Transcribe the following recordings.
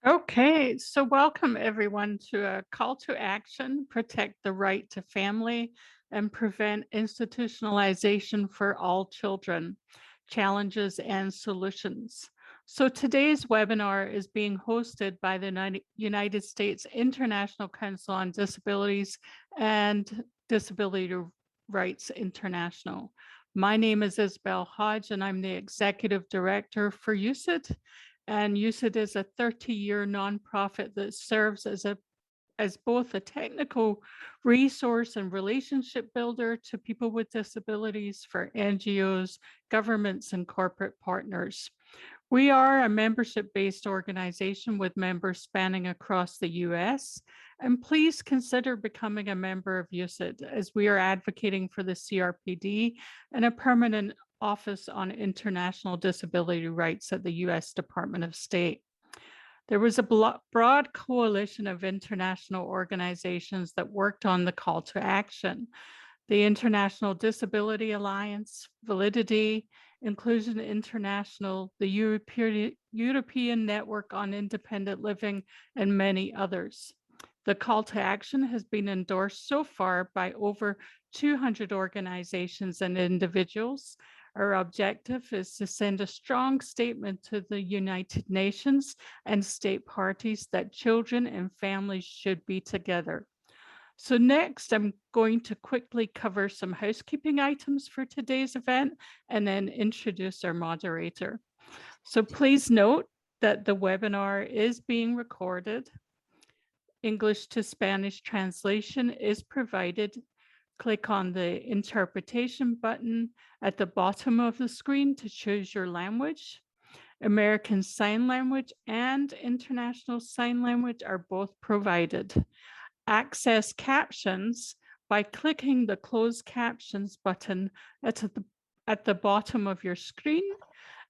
Okay, so welcome everyone to a call to action, protect the right to family and prevent institutionalization for all children, challenges and solutions. So today's webinar is being hosted by the United States International Council on Disabilities and Disability Rights International. My name is Isabel Hodge and I'm the Executive Director for UCIT, and UCID is a 30-year nonprofit that serves as both a technical resource and relationship builder to people with disabilities for NGOs, governments, and corporate partners. We are a membership-based organization with members spanning across the US, and please consider becoming a member of UCID as we are advocating for the CRPD and a permanent office on international disability rights at the US Department of State. There was a broad coalition of international organizations that worked on the call to action. The International Disability Alliance, Validity, Inclusion International, the European Network on Independent Living, and many others. The call to action has been endorsed so far by over 200 organizations and individuals. Our objective is to send a strong statement to the United Nations and state parties that children and families should be together. So next, I'm going to quickly cover some housekeeping items for today's event and then introduce our moderator. So please note that the webinar is being recorded. English to Spanish translation is provided. Click on the interpretation button at the bottom of the screen to choose your language. American Sign Language and International Sign Language are both provided. Access captions by clicking the closed captions button at the bottom of your screen,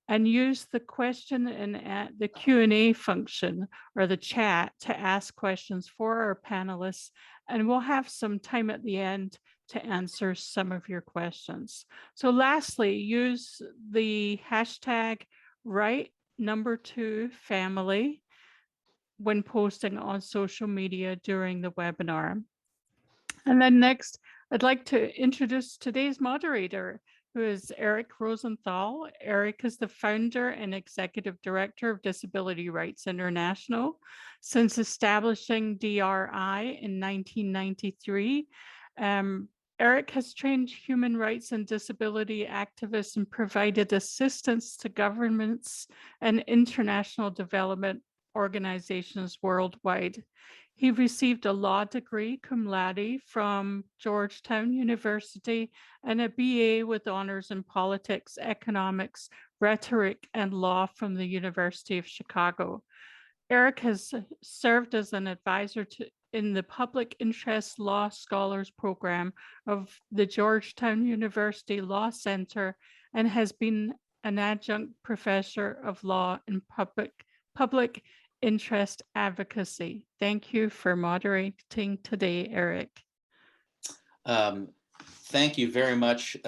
and use the question and the Q&A function or the chat to ask questions for our panelists, and we'll have some time at the end to answer some of your questions. So lastly, use the hashtag right2family when posting on social media during the webinar. And then next, I'd like to introduce today's moderator, who is Eric Rosenthal. Eric is the founder and executive director of Disability Rights International. Since establishing DRI in 1993, Eric has trained human rights and disability activists and provided assistance to governments and international development organizations worldwide. He received a law degree cum laude from Georgetown University and a BA with honors in politics, economics, rhetoric, and law from the University of Chicago. Eric has served as an advisor in the Public Interest Law Scholars Program of the Georgetown University Law Center and has been an adjunct professor of law and public interest advocacy. Thank you for moderating today, Eric. Thank you very much,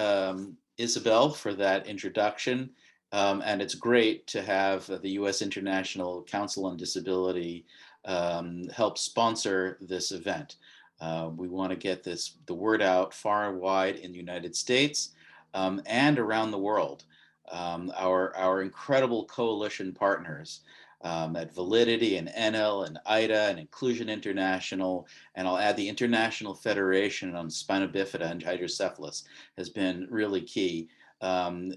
Isabel, for that introduction. And it's great to have the U.S. International Council on Disability help sponsor this event. We want to get the word out far and wide in the United States and around the world. Our incredible coalition partners at Validity and NL and IDA and Inclusion International, and I'll add the International Federation on Spina Bifida and Hydrocephalus has been really key in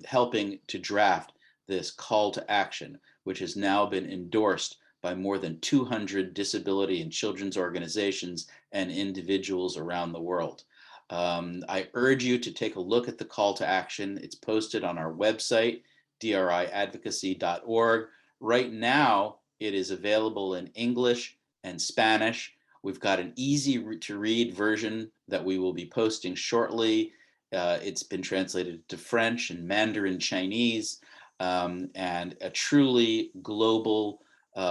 helping to draft this call to action, which has now been endorsed by more than 200 disability and children's organizations and individuals around the world. I urge you to take a look at the call to action. It's posted on our website, driadvocacy.org. Right now, it is available in English and Spanish. We've got an easy to read version that we will be posting shortly. It's been translated to French and Mandarin Chinese, and a truly global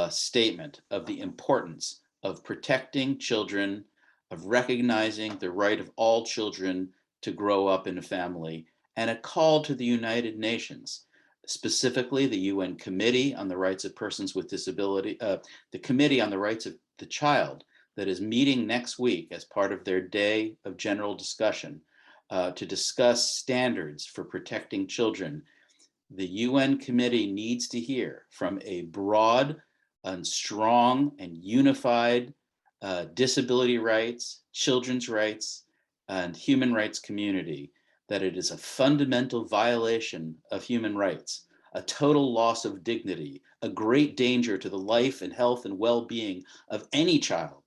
statement of the importance of protecting children, of recognizing the right of all children to grow up in a family, and a call to the United Nations specifically the UN Committee on the Rights of Persons with Disability, the Committee on the Rights of the Child, that is meeting next week as part of their day of general discussion to discuss standards for protecting children. The UN committee needs to hear from a broad and strong and unified disability rights, children's rights, and human rights community that it is a fundamental violation of human rights, a total loss of dignity, a great danger to the life and health and well-being of any child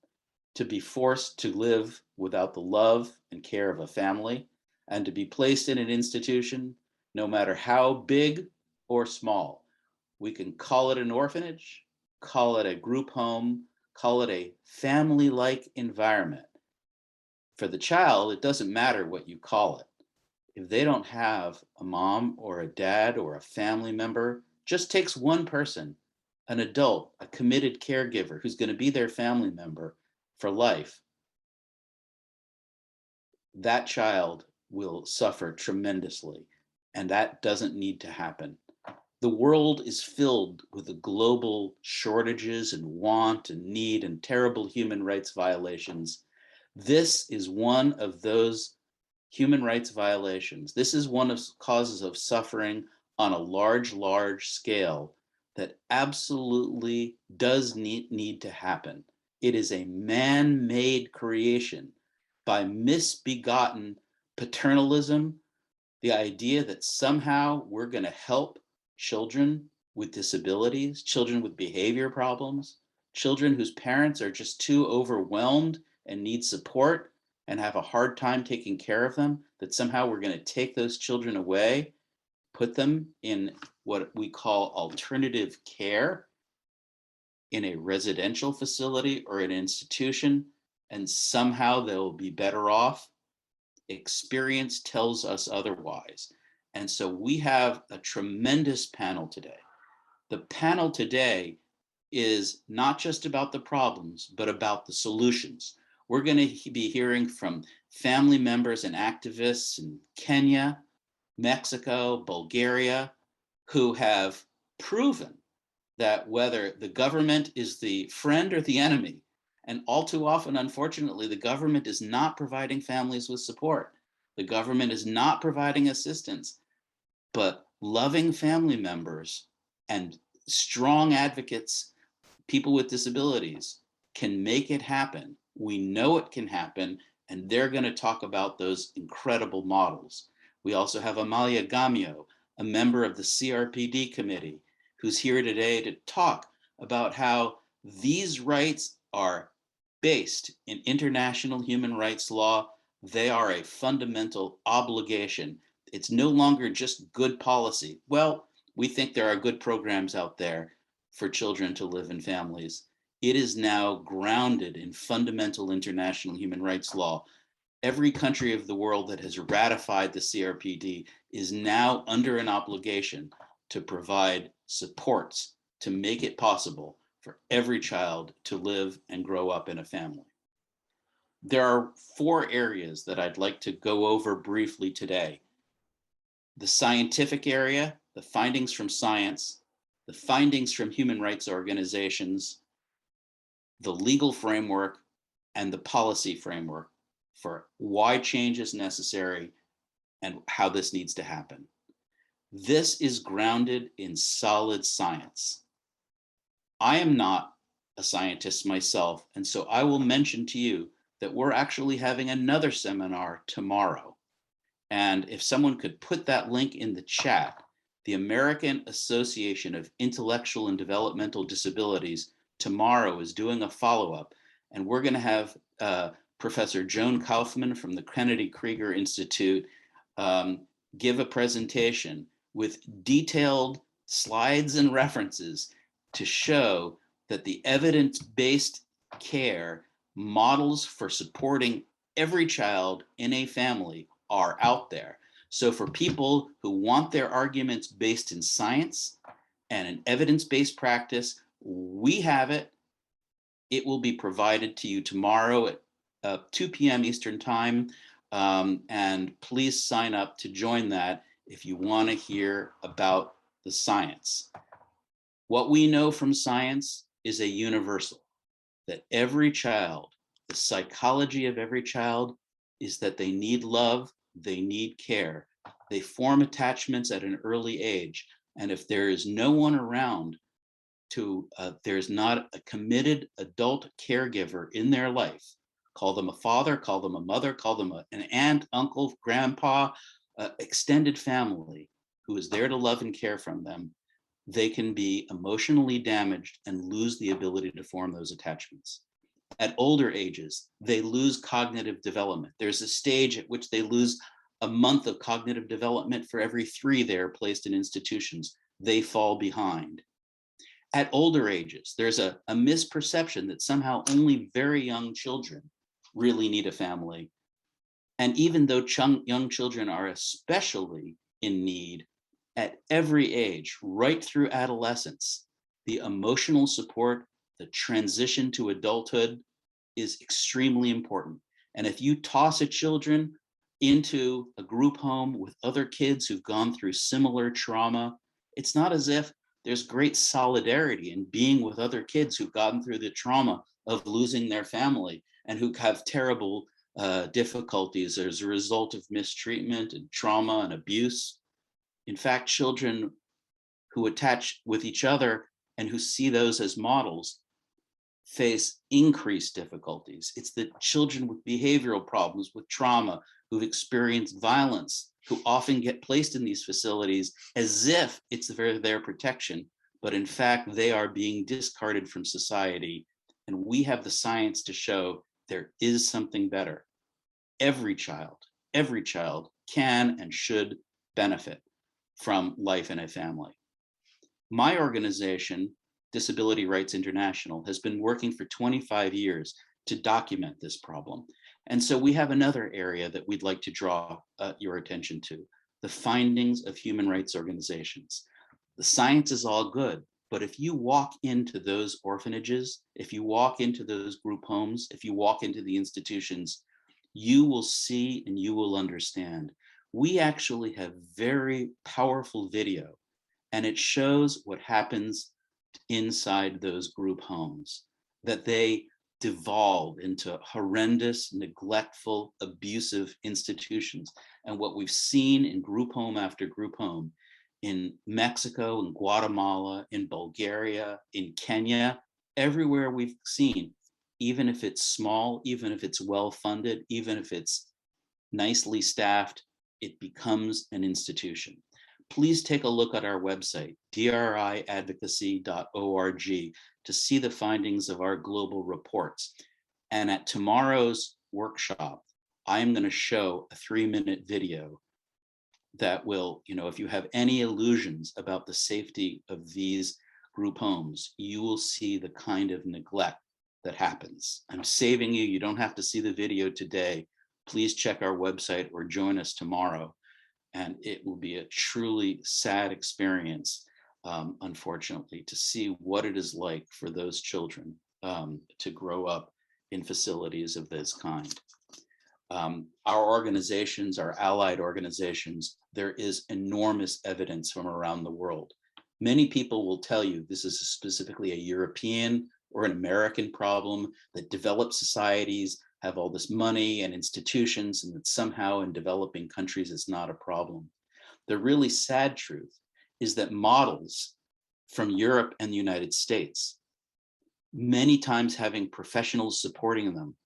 to be forced to live without the love and care of a family and to be placed in an institution, no matter how big or small. We can call it an orphanage, call it a group home, call it a family-like environment. For the child, it doesn't matter what you call it. If they don't have a mom or a dad or a family member, just takes one person, an adult, a committed caregiver who's going to be their family member for life, that child will suffer tremendously. And that doesn't need to happen. The world is filled with the global shortages and want and need and terrible human rights violations. This is one of those human rights violations. This is one of causes of suffering on a large scale that absolutely does need to happen. It is a man-made creation by misbegotten paternalism, the idea that somehow we're going to help children with disabilities, children with behavior problems, children whose parents are just too overwhelmed and need support and have a hard time taking care of them, that somehow we're going to take those children away, put them in what we call alternative care in a residential facility or an institution, and somehow they'll be better off. Experience tells us otherwise. And so we have a tremendous panel today. The panel today is not just about the problems, but about the solutions. We're going to be hearing from family members and activists in Kenya, Mexico, Bulgaria, who have proven that whether the government is the friend or the enemy, and all too often, unfortunately, the government is not providing families with support. The government is not providing assistance, but loving family members and strong advocates, people with disabilities, can make it happen. We know it can happen, and they're going to talk about those incredible models. We also have Amalia Gamio, a member of the CRPD committee, who's here today to talk about how these rights are based in international human rights law. They are a fundamental obligation. It's no longer just good policy. Well, we think there are good programs out there for children to live in families. It is now grounded in fundamental international human rights law. Every country of the world that has ratified the CRPD is now under an obligation to provide supports to make it possible for every child to live and grow up in a family. There are 4 areas that I'd like to go over briefly today. The scientific area, the findings from science, the findings from human rights organizations, the legal framework, and the policy framework for why change is necessary and how this needs to happen. This is grounded in solid science. I am not a scientist myself, and so I will mention to you that we're actually having another seminar tomorrow. And if someone could put that link in the chat, the American Association of Intellectual and Developmental Disabilities tomorrow is doing a follow-up, and we're going to have Professor Joan Kaufman from the Kennedy Krieger Institute give a presentation with detailed slides and references to show that the evidence-based care models for supporting every child in a family are out there. So for people who want their arguments based in science and an evidence-based practice, we have it. It will be provided to you tomorrow at 2 p.m. Eastern Time. And please sign up to join that if you want to hear about the science. What we know from science is a universal, that every child, the psychology of every child is that they need love, they need care, they form attachments at an early age. And if there is no one around there's not a committed adult caregiver in their life, call them a father, call them a mother, call them an aunt, uncle, grandpa, extended family who is there to love and care from them, they can be emotionally damaged and lose the ability to form those attachments. At older ages, they lose cognitive development. There's a stage at which they lose a month of cognitive development for every 3 they are placed in institutions. They fall behind. At older ages, there's a misperception that somehow only very young children really need a family. And even though young children are especially in need, at every age, right through adolescence, the emotional support, the transition to adulthood is extremely important. And if you toss a children into a group home with other kids who've gone through similar trauma, it's not as if there's great solidarity in being with other kids who've gotten through the trauma of losing their family and who have terrible difficulties as a result of mistreatment and trauma and abuse. In fact, children who attach with each other and who see those as models face increased difficulties. It's the children with behavioral problems, with trauma, who've experienced violence, who often get placed in these facilities as if it's their protection, but in fact, they are being discarded from society. And we have the science to show there is something better. Every child can and should benefit from life in a family. My organization, Disability Rights International, has been working for 25 years to document this problem. And so we have another area that we'd like to draw your attention to, the findings of human rights organizations. The science is all good, but if you walk into those orphanages, if you walk into those group homes, if you walk into the institutions, you will see and you will understand. We actually have very powerful video, and it shows what happens inside those group homes, that they devolve into horrendous, neglectful, abusive institutions. And what we've seen in group home after group home in Mexico, in Guatemala, in Bulgaria, in Kenya, everywhere we've seen, even if it's small, even if it's well-funded, even if it's nicely staffed, it becomes an institution. Please take a look at our website, driadvocacy.org, to see the findings of our global reports. And at tomorrow's workshop, I'm going to show a 3-minute video that will, if you have any illusions about the safety of these group homes, you will see the kind of neglect that happens. I'm saving you. You don't have to see the video today. Please check our website or join us tomorrow. And it will be a truly sad experience, unfortunately, to see what it is like for those children to grow up in facilities of this kind. Our organizations, our allied organizations, there is enormous evidence from around the world. Many people will tell you this is specifically a European or an American problem, that developed societies have all this money and institutions, and that somehow in developing countries it's not a problem. The really sad truth is that models from Europe and the United States, many times having professionals supporting them,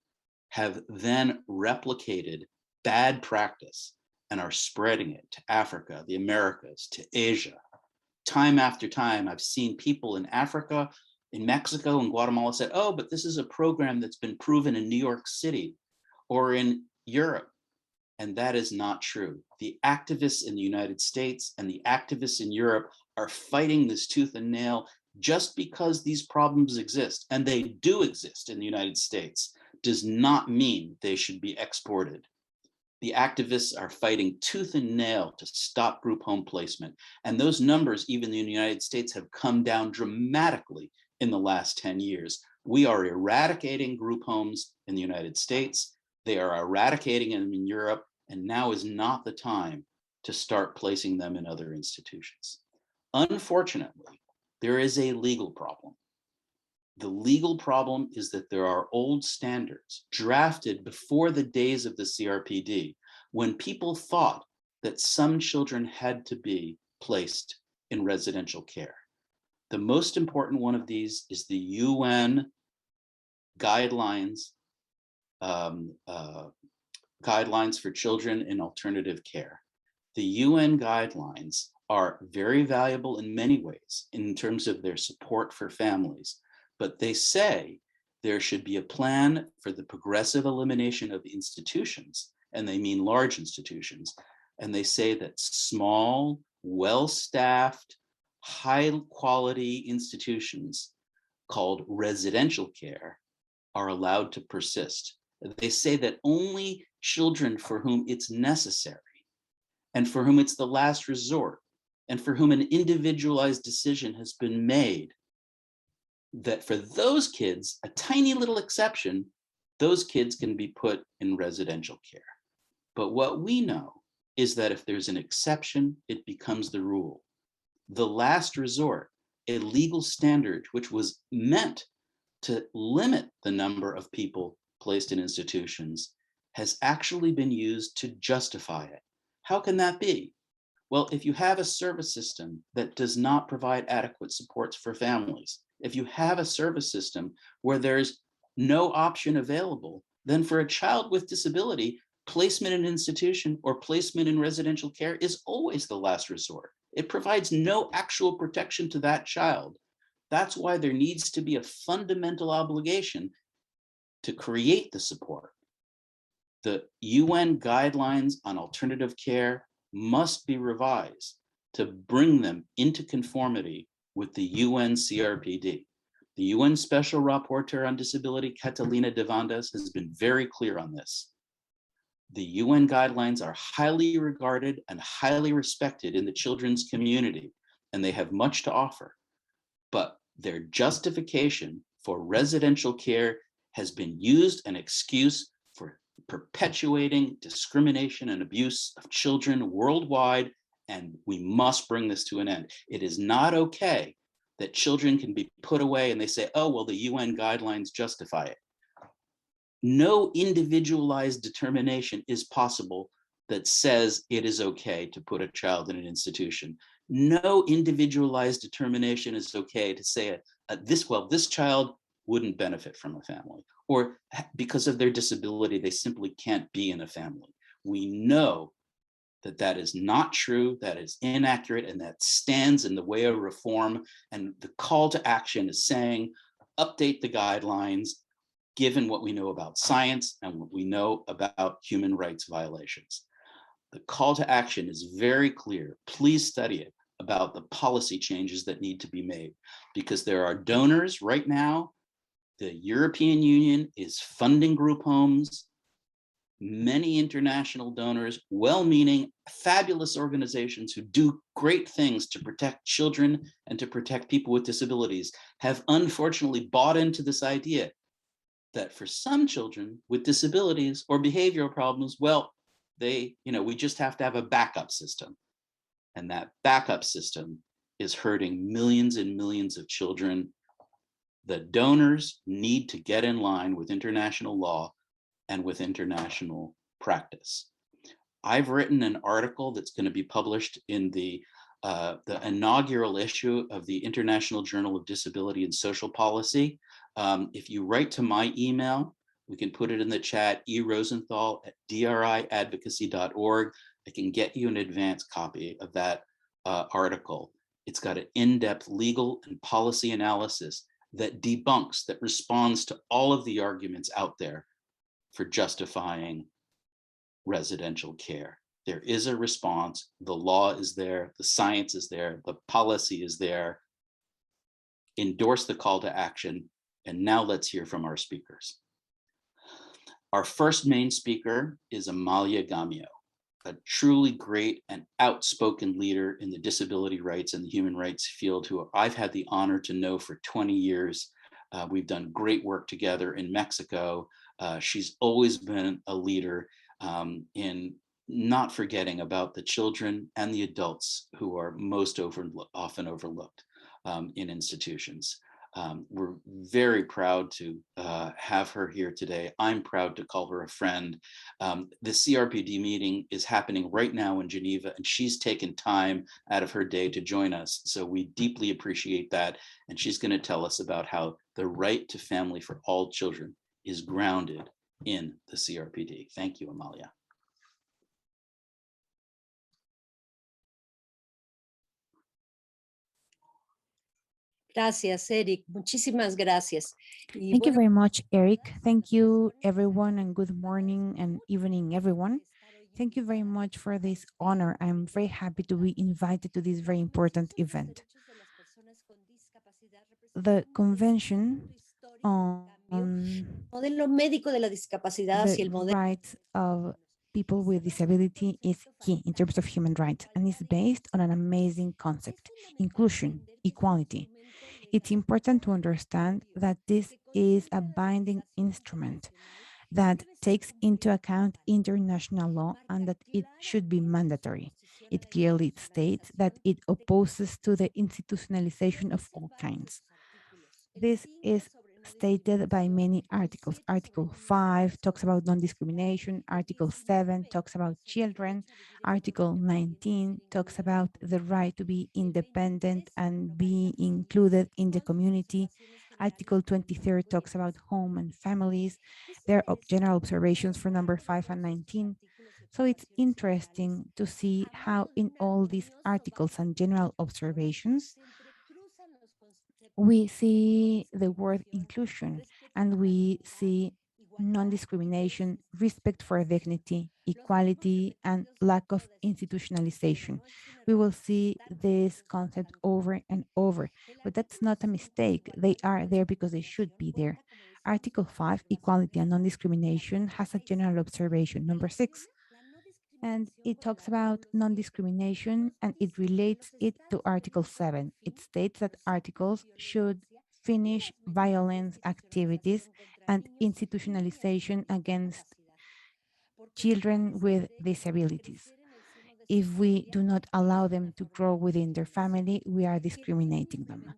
have then replicated bad practice and are spreading it to Africa, the Americas, to Asia. Time after time, I've seen people in Africa, in Mexico and Guatemala said, oh, but this is a program that's been proven in New York City or in Europe. And that is not true. The activists in the United States and the activists in Europe are fighting this tooth and nail. Just because these problems exist, and they do exist in the United States, does not mean they should be exported. The activists are fighting tooth and nail to stop group home placement. And those numbers, even in the United States, have come down dramatically in the last 10 years. We are eradicating group homes in the United States. They are eradicating them in Europe. And now is not the time to start placing them in other institutions. Unfortunately, there is a legal problem. The legal problem is that there are old standards drafted before the days of the CRPD, when people thought that some children had to be placed in residential care. The most important one of these is the UN guidelines, um, uh, guidelines for children in alternative care. The UN guidelines are very valuable in many ways in terms of their support for families, but they say there should be a plan for the progressive elimination of institutions, and they mean large institutions. And they say that small, well-staffed, high-quality institutions called residential care are allowed to persist. They say that only children for whom it's necessary and for whom it's the last resort and for whom an individualized decision has been made, that for those kids, a tiny little exception, those kids can be put in residential care. But what we know is that if there's an exception, it becomes the rule. The last resort, a legal standard which was meant to limit the number of people placed in institutions, has actually been used to justify it. How can that be? Well, if you have a service system that does not provide adequate supports for families, if you have a service system where there's no option available, then for a child with disability, placement in an institution or placement in residential care is always the last resort. It provides no actual protection to that child. That's why there needs to be a fundamental obligation to create the support. The UN guidelines on alternative care must be revised to bring them into conformity with the UN CRPD. The UN Special Rapporteur on Disability, Catalina de Vandas, has been very clear on this. The UN guidelines are highly regarded and highly respected in the children's community, and they have much to offer. But their justification for residential care has been used an excuse for perpetuating discrimination and abuse of children worldwide, and we must bring this to an end. It is not okay that children can be put away and they say, oh, well, the UN guidelines justify it. No individualized determination is possible that says it is okay to put a child in an institution. No individualized determination is okay to say this child wouldn't benefit from a family, or because of their disability, they simply can't be in a family. We know that that is not true, that is inaccurate, and that stands in the way of reform. And the call to action is saying, update the guidelines, given what we know about science and what we know about human rights violations. The call to action is very clear. Please study it, about the policy changes that need to be made, because there are donors right now. The European Union is funding group homes. Many international donors, well-meaning, fabulous organizations who do great things to protect children and to protect people with disabilities, have unfortunately bought into this idea that for some children with disabilities or behavioral problems, well, we just have to have a backup system. And that backup system is hurting millions and millions of children. The donors need to get in line with international law and with international practice. I've written an article that's going to be published in the inaugural issue of the International Journal of Disability and Social Policy. If you write to my email, we can put it in the chat, erosenthal@driadvocacy.org. I can get you an advance copy of that article. It's got an in-depth legal and policy analysis that debunks, that responds to all of the arguments out there for justifying residential care. There is a response. The law is there. The science is there. The policy is there. Endorse the call to action. And now let's hear from our speakers. Our first main speaker is Amalia Gamio, a truly great and outspoken leader in the disability rights and the human rights field, who I've had the honor to know for 20 years. We've done great work together in Mexico. She's always been a leader in not forgetting about the children and the adults who are often overlooked in institutions. We're very proud to have her here today. I'm proud to call her a friend. The CRPD meeting is happening right now in Geneva, and she's taken time out of her day to join us. So we deeply appreciate that. And she's going to tell us about how the right to family for all children is grounded in the CRPD. Thank you, Amalia. Gracias, Eric. Muchísimas gracias. Thank you very much, Eric. Thank you, everyone, and good morning and evening, everyone. Thank you very much for this honor. I'm very happy to be invited to this very important event. The Convention on modelo médico de la discapacidad hacia the el modelo rights of people with disability is key in terms of human rights and is based on an amazing concept, inclusion, equality. It's important to understand that this is a binding instrument that takes into account international law and that it should be mandatory. It clearly states that it opposes to the institutionalization of all kinds. This is stated by many articles. Article 5 talks about non-discrimination. Article 7 talks about children. Article 19 talks about the right to be independent and be included in the community. Article 23 talks about home and families. There are general observations for number 5 and 19. So it's interesting to see how in all these articles and general observations, we see the word inclusion and we see non-discrimination, respect for dignity, equality, and lack of institutionalization. We will see this concept over and over, but that's not a mistake. They are there because they should be there. Article 5, equality and non-discrimination, has a general observation, number 6, and it talks about non-discrimination and it relates it to Article 7. It states that articles should finish violence activities and institutionalization against children with disabilities. If we do not allow them to grow within their family, we are discriminating them.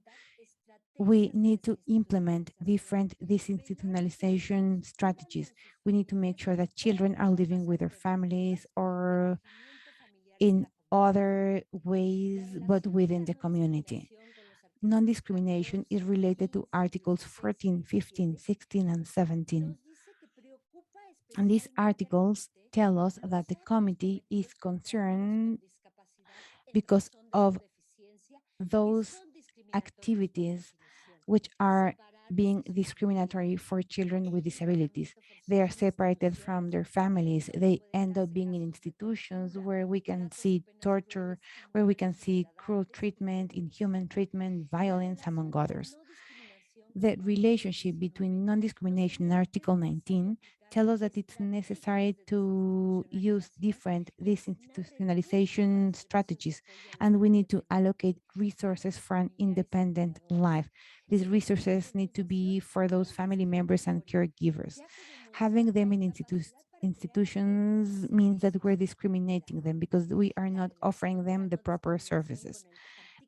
We need to implement different disinstitutionalization strategies. We need to make sure that children are living with their families or in other ways, but within the community. Non-discrimination is related to Articles 14, 15, 16, and 17. And these articles tell us that the committee is concerned because of those activities which are being discriminatory for children with disabilities. They are separated from their families. They end up being in institutions where we can see torture, where we can see cruel treatment, inhuman treatment, violence, among others. The relationship between non-discrimination and Article 19 tell us that it's necessary to use different disinstitutionalization strategies, and we need to allocate resources for an independent life. These resources need to be for those family members and caregivers. Having them in institutions means that we're discriminating them because we are not offering them the proper services.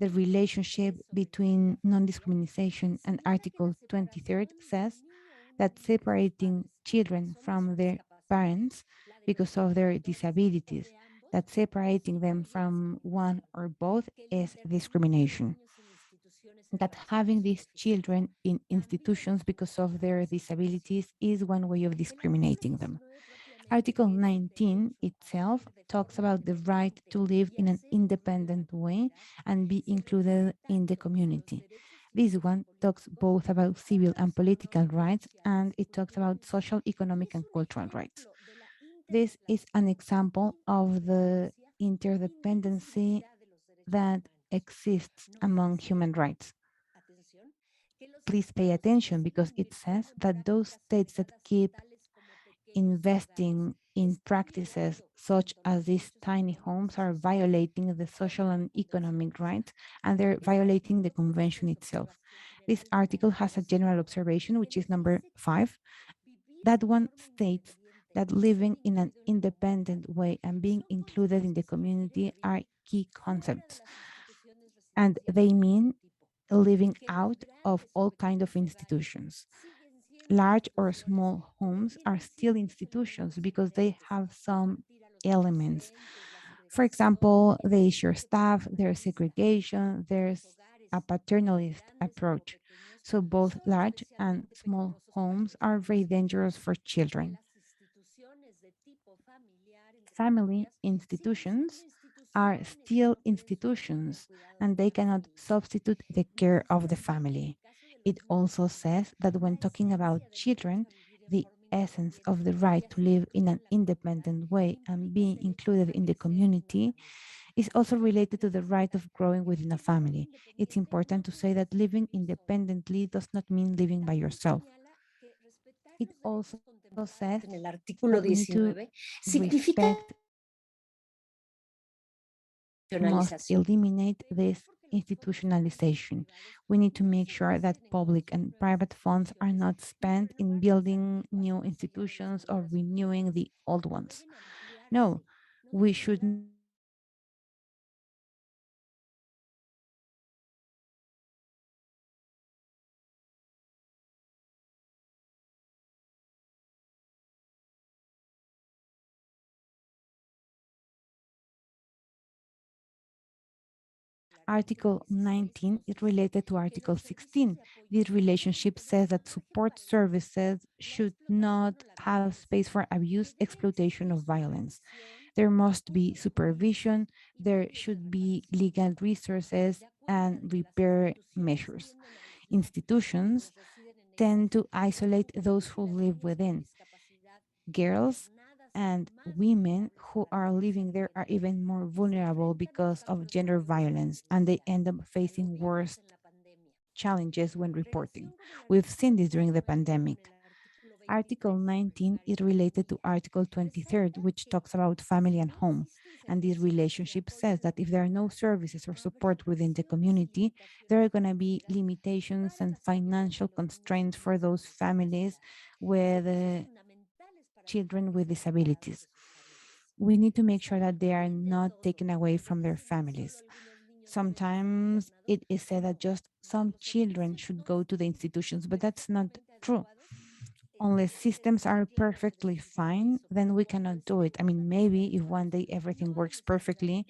The relationship between non-discrimination and Article 23 says that separating children from their parents because of their disabilities, that separating them from one or both is discrimination. That having these children in institutions because of their disabilities is one way of discriminating them. Article 19 itself talks about the right to live in an independent way and be included in the community. This one talks both about civil and political rights, and it talks about social, economic, and cultural rights. This is an example of the interdependency that exists among human rights. Please pay attention because it says that those states that keep investing in practices such as these tiny homes are violating the social and economic rights, and they're violating the convention itself. This article has a general observation, which is number 5. That one states that living in an independent way and being included in the community are key concepts. And they mean living out of all kind of institutions. Large or small homes are still institutions because they have some elements. For example, they share staff, there's segregation, there's a paternalist approach. So both large and small homes are very dangerous for children. Family institutions are still institutions and they cannot substitute the care of the family. It also says that when talking about children, the essence of the right to live in an independent way and being included in the community is also related to the right of growing within a family. It's important to say that living independently does not mean living by yourself. It also says En el that artículo we need to 19 significa respect, must eliminate this institutionalization. We need to make sure that public and private funds are not spent in building new institutions or renewing the old ones. No, we should not Article 19 is related to Article 16. This relationship says that support services should not have space for abuse, exploitation, or violence. There must be supervision, there should be legal resources and repair measures. Institutions tend to isolate those who live within. Girls and women who are living there are even more vulnerable because of gender violence, and they end up facing worse challenges when reporting. We've seen this during the pandemic. Article 19 is related to Article 23, which talks about family and home. And this relationship says that if there are no services or support within the community, there are going to be limitations and financial constraints for those families with children with disabilities. We need to make sure that they are not taken away from their families. Sometimes it is said that just some children should go to the institutions, but that's not true. Unless systems are perfectly fine, then we cannot do it. I mean, maybe if one day everything works perfectly,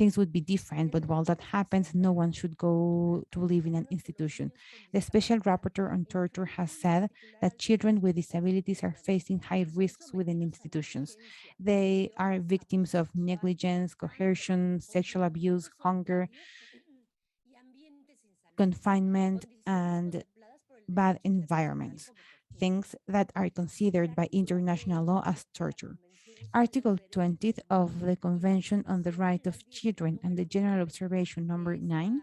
things would be different. But while that happens, no one should go to live in an institution. The Special Rapporteur on Torture has said that children with disabilities are facing high risks within institutions. They are victims of negligence, coercion, sexual abuse, hunger, confinement, and bad environments, things that are considered by international law as torture. Article 20 of the Convention on the Right of Children and the General Observation number 9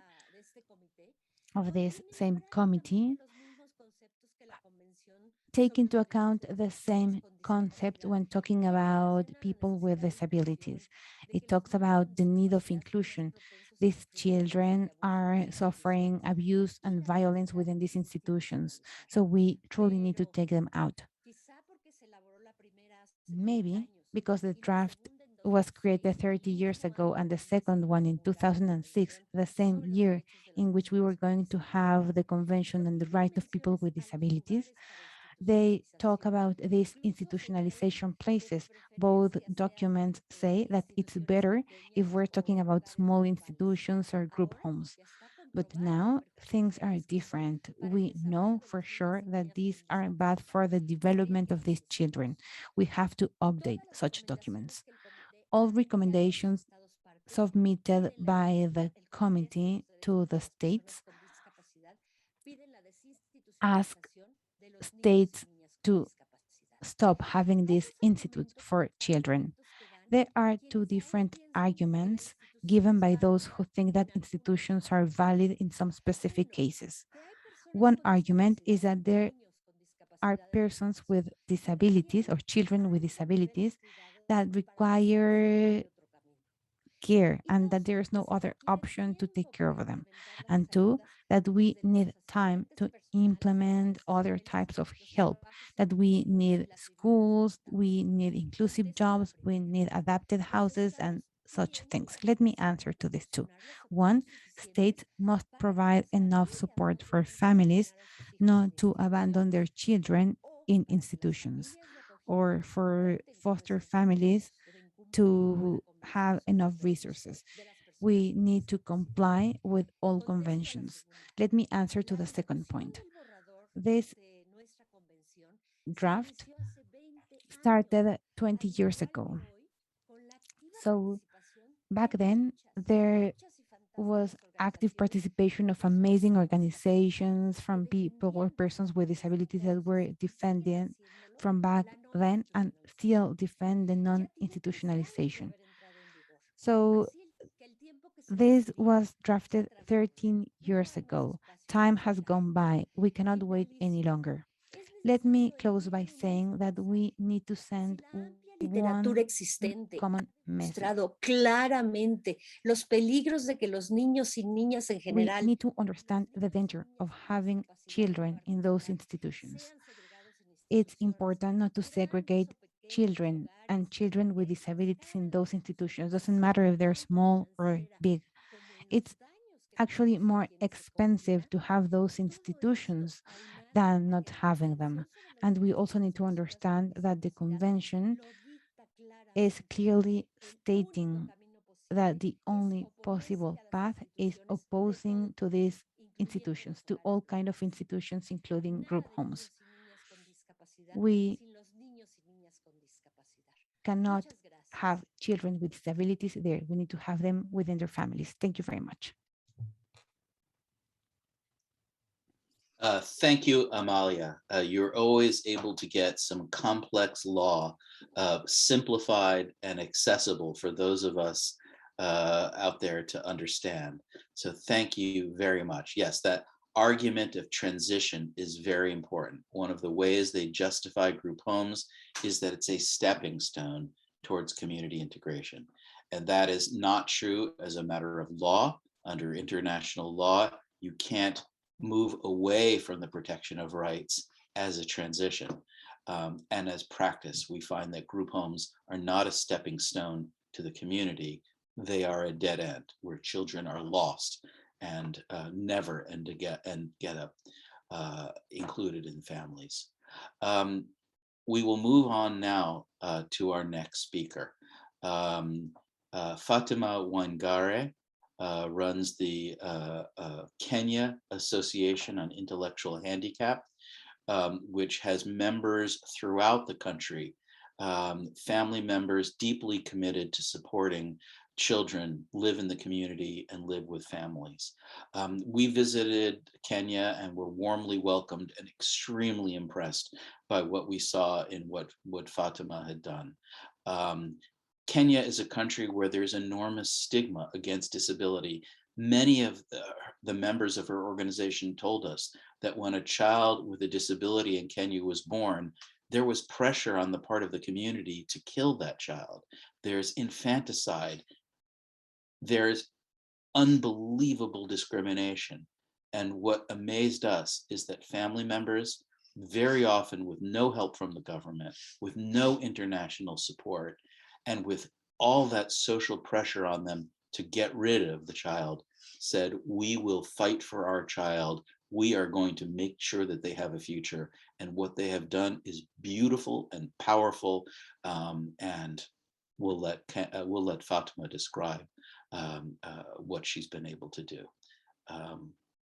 of this same committee take into account the same concept when talking about people with disabilities. It talks about the need of inclusion. These children are suffering abuse and violence within these institutions, so we truly need to take them out. Maybe because the draft was created 30 years ago and the second one in 2006, the same year in which we were going to have the Convention on the Right of People with Disabilities, they talk about these institutionalization places. Both documents say that it's better if we're talking about small institutions or group homes. But now things are different. We know for sure that these are bad for the development of these children. We have to update such documents. All recommendations submitted by the committee to the states ask states to stop having these institutes for children. There are two different arguments given by those who think that institutions are valid in some specific cases. One argument is that there are persons with disabilities or children with disabilities that require care and that there is no other option to take care of them. And two, that we need time to implement other types of help, that we need schools, we need inclusive jobs, we need adapted houses and such things. Let me answer to this too. One, states must provide enough support for families not to abandon their children in institutions or for foster families to have enough resources. We need to comply with all conventions. Let me answer to the second point. This draft started 20 years ago. So back then, there was active participation of amazing organizations from people or persons with disabilities that were defending from back then and still defend the non-institutionalization. So this was drafted 13 years ago. Time has gone by. We cannot wait any longer. Let me close by saying that we need to send Literatura one existente common message. mostrado claramente los peligros de que los niños y niñas en We general need to understand the danger of having children in those institutions. It's important not to segregate children and children with disabilities in those institutions. Doesn't matter if they're small or big. It's actually more expensive to have those institutions than not having them. And we also need to understand that the convention is clearly stating that the only possible path is opposing to these institutions, to all kind of institutions, including group homes. We cannot have children with disabilities there. We need to have them within their families. Thank you very much. Thank you, Amalia. You're always able to get some complex law simplified and accessible for those of us out there to understand. So thank you very much. Yes, that argument of transition is very important. One of the ways they justify group homes is that it's a stepping stone towards community integration. And that is not true as a matter of law. Under international law, you can't move away from the protection of rights as a transition. And as practice, we find that group homes are not a stepping stone to the community. They are a dead end where children are lost and never get up included in families. We will move on now to our next speaker. Fatima Wangare runs the Kenya Association on Intellectual Handicap, which has members throughout the country, family members deeply committed to supporting children live in the community and live with families. We visited Kenya and were warmly welcomed and extremely impressed by what we saw in what Fatima had done. Kenya is a country where there's enormous stigma against disability. Many of the members of her organization told us that when a child with a disability in Kenya was born, there was pressure on the part of the community to kill that child. There's infanticide. There's unbelievable discrimination. And what amazed us is that family members, very often with no help from the government, with no international support, and with all that social pressure on them to get rid of the child, said, we will fight for our child. We are going to make sure that they have a future. And what they have done is beautiful and powerful. And we'll let Fatima describe what she's been able to do.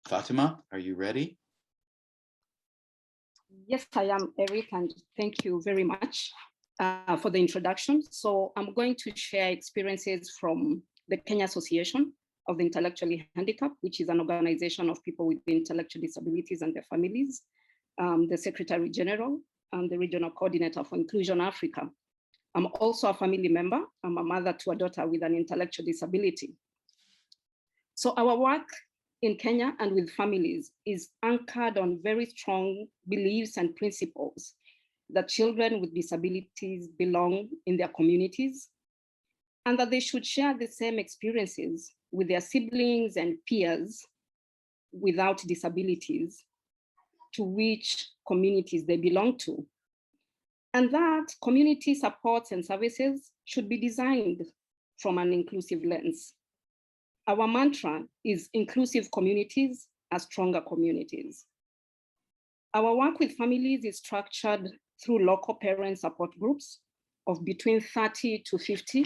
Fatima, are you ready? Yes, I am, Eric, and thank you very much for the introduction. So I'm going to share experiences from the Kenya Association of the Intellectually Handicapped, which is an organization of people with intellectual disabilities and their families, the Secretary General, and the Regional Coordinator for Inclusion Africa. I'm also a family member. I'm a mother to a daughter with an intellectual disability. So our work in Kenya and with families is anchored on very strong beliefs and principles that children with disabilities belong in their communities and that they should share the same experiences with their siblings and peers without disabilities to which communities they belong to. And that community supports and services should be designed from an inclusive lens. Our mantra is inclusive communities are stronger communities. Our work with families is structured through local parent support groups of between 30 to 50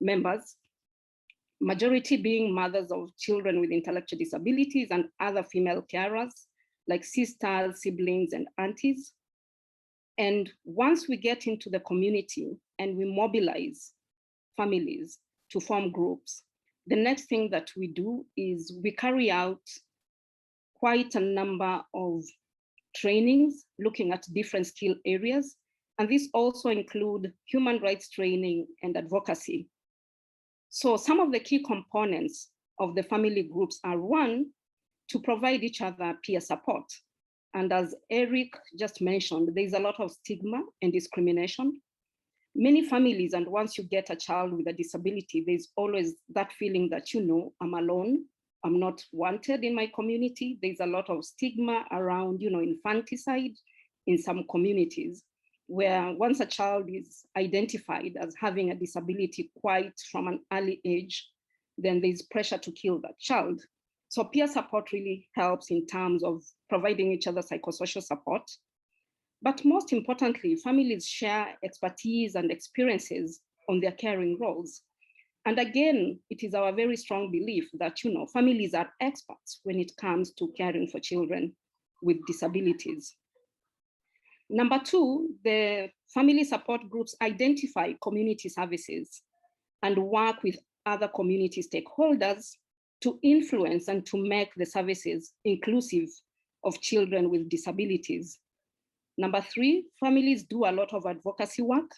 members, majority being mothers of children with intellectual disabilities and other female carers like sisters, siblings, and aunties. And once we get into the community and we mobilize families to form groups, the next thing that we do is we carry out quite a number of trainings looking at different skill areas. And this also include human rights training and advocacy. So some of the key components of the family groups are, one, to provide each other peer support. And as Eric just mentioned, there's a lot of stigma and discrimination. Many families, and once you get a child with a disability, there's always that feeling that, you know, I'm alone, I'm not wanted in my community. There's a lot of stigma around, you know, infanticide in some communities, where once a child is identified as having a disability quite from an early age, then there's pressure to kill that child. So peer support really helps in terms of providing each other psychosocial support. But most importantly, families share expertise and experiences on their caring roles. And again, it is our very strong belief that, you know, families are experts when it comes to caring for children with disabilities. Number two, the family support groups identify community services and work with other community stakeholders to influence and to make the services inclusive of children with disabilities. Number three, families do a lot of advocacy work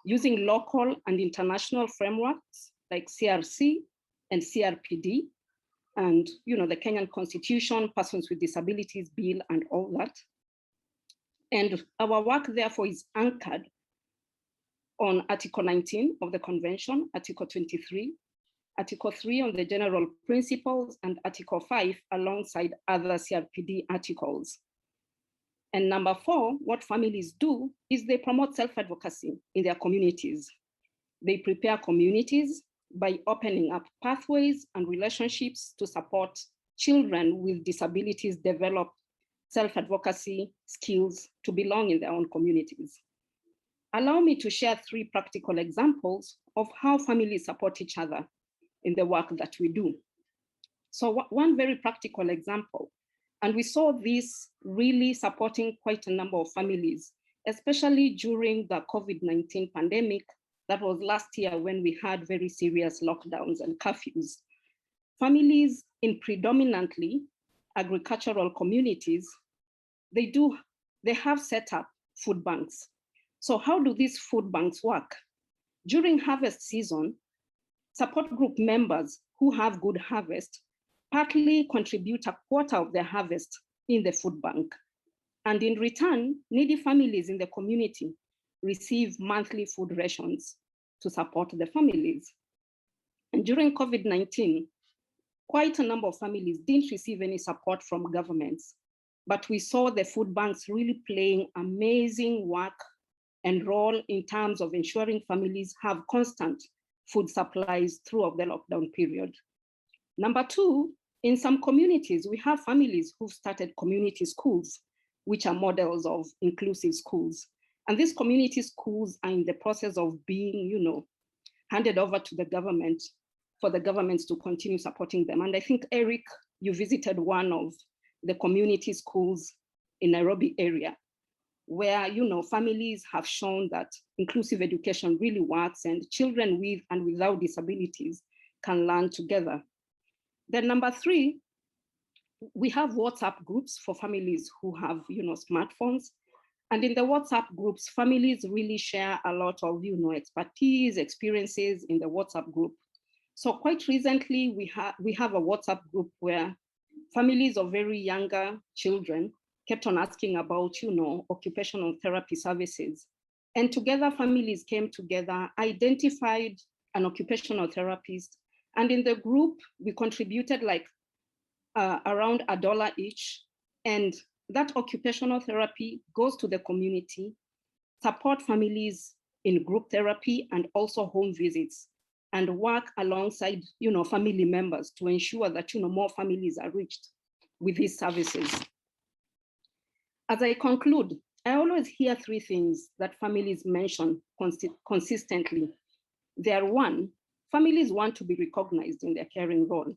using local and international frameworks like CRC and CRPD, and, you know, the Kenyan Constitution, Persons with Disabilities Bill, and all that. And our work, therefore, is anchored on Article 19 of the Convention, Article 23, Article 3 on the general principles, and Article 5 alongside other CRPD articles. And number four, what families do is they promote self-advocacy in their communities. They prepare communities by opening up pathways and relationships to support children with disabilities develop self-advocacy skills to belong in their own communities. Allow me to share three practical examples of how families support each other in the work that we do. So one very practical example, and we saw this really supporting quite a number of families, especially during the COVID-19 pandemic. That was last year when we had very serious lockdowns and curfews. Families in predominantly agricultural communities, they have set up food banks. So how do these food banks work? During harvest season, support group members who have good harvest partly contribute a quarter of their harvest in the food bank. And in return, needy families in the community receive monthly food rations to support the families. And during COVID-19, quite a number of families didn't receive any support from governments, but we saw the food banks really playing amazing work and role in terms of ensuring families have constant food supplies throughout the lockdown period. Number two, in some communities, we have families who've started community schools, which are models of inclusive schools. And these community schools are in the process of being, handed over to the government for the governments to continue supporting them. And I think, Eric, you visited one of the community schools in Nairobi area, where families have shown that inclusive education really works and children with and without disabilities can learn together. Then number three, we have WhatsApp groups for families who have smartphones. And in the WhatsApp groups, families really share a lot of expertise, experiences in the WhatsApp group. So quite recently, we have a WhatsApp group where families of very younger children kept on asking about, occupational therapy services. And together, families came together, identified an occupational therapist. And in the group, we contributed like around $1 each. And that occupational therapy goes to the community, support families in group therapy and also home visits, and work alongside family members to ensure that more families are reached with these services. As I conclude, I always hear three things that families mention consistently. They are: one, families want to be recognized in their caring role.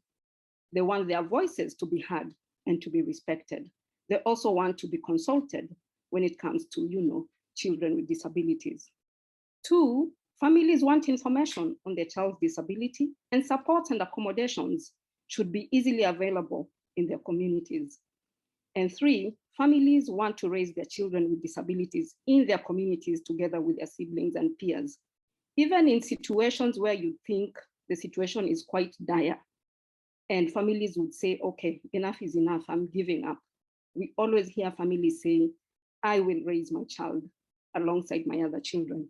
They want their voices to be heard and to be respected. They also want to be consulted when it comes to children with disabilities. Two, families want information on their child's disability, and support and accommodations should be easily available in their communities. And three, families want to raise their children with disabilities in their communities together with their siblings and peers. Even in situations where you think the situation is quite dire and families would say, okay, enough is enough, I'm giving up. We always hear families say, I will raise my child alongside my other children.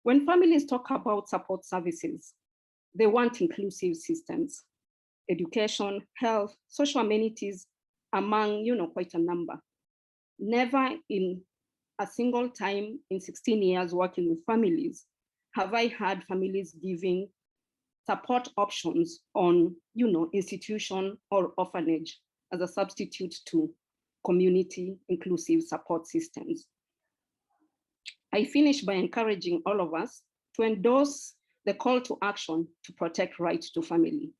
When families talk about support services, they want inclusive systems, education, health, social amenities, among quite a number. Never in a single time in 16 years working with families have I had families giving support options on institution or orphanage as a substitute to community inclusive support systems. I finish by encouraging all of us to endorse the call to action to protect right to family.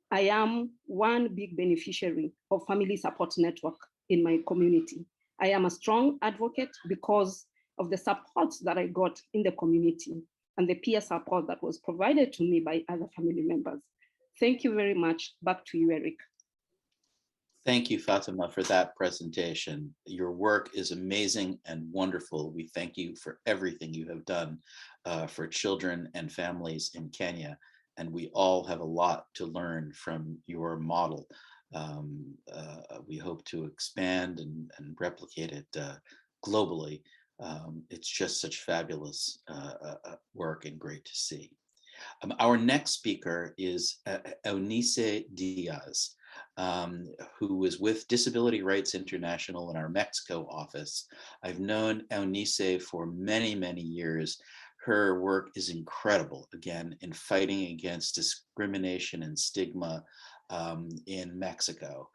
I am one big beneficiary of family support network in my community. I am a strong advocate because of the support that I got in the community and the peer support that was provided to me by other family members. Thank you very much. Back to you, Eric. Thank you, Fatima, for that presentation. Your work is amazing and wonderful. We thank you for everything you have done for children and families in Kenya. And we all have a lot to learn from your model. We hope to expand and replicate it globally. It's just such fabulous work and great to see. Our next speaker is Onisei Diaz, who is with Disability Rights International in our Mexico office. I've known Onisei for many, many years. Her work is incredible, again, in fighting against discrimination and stigma in Mexico.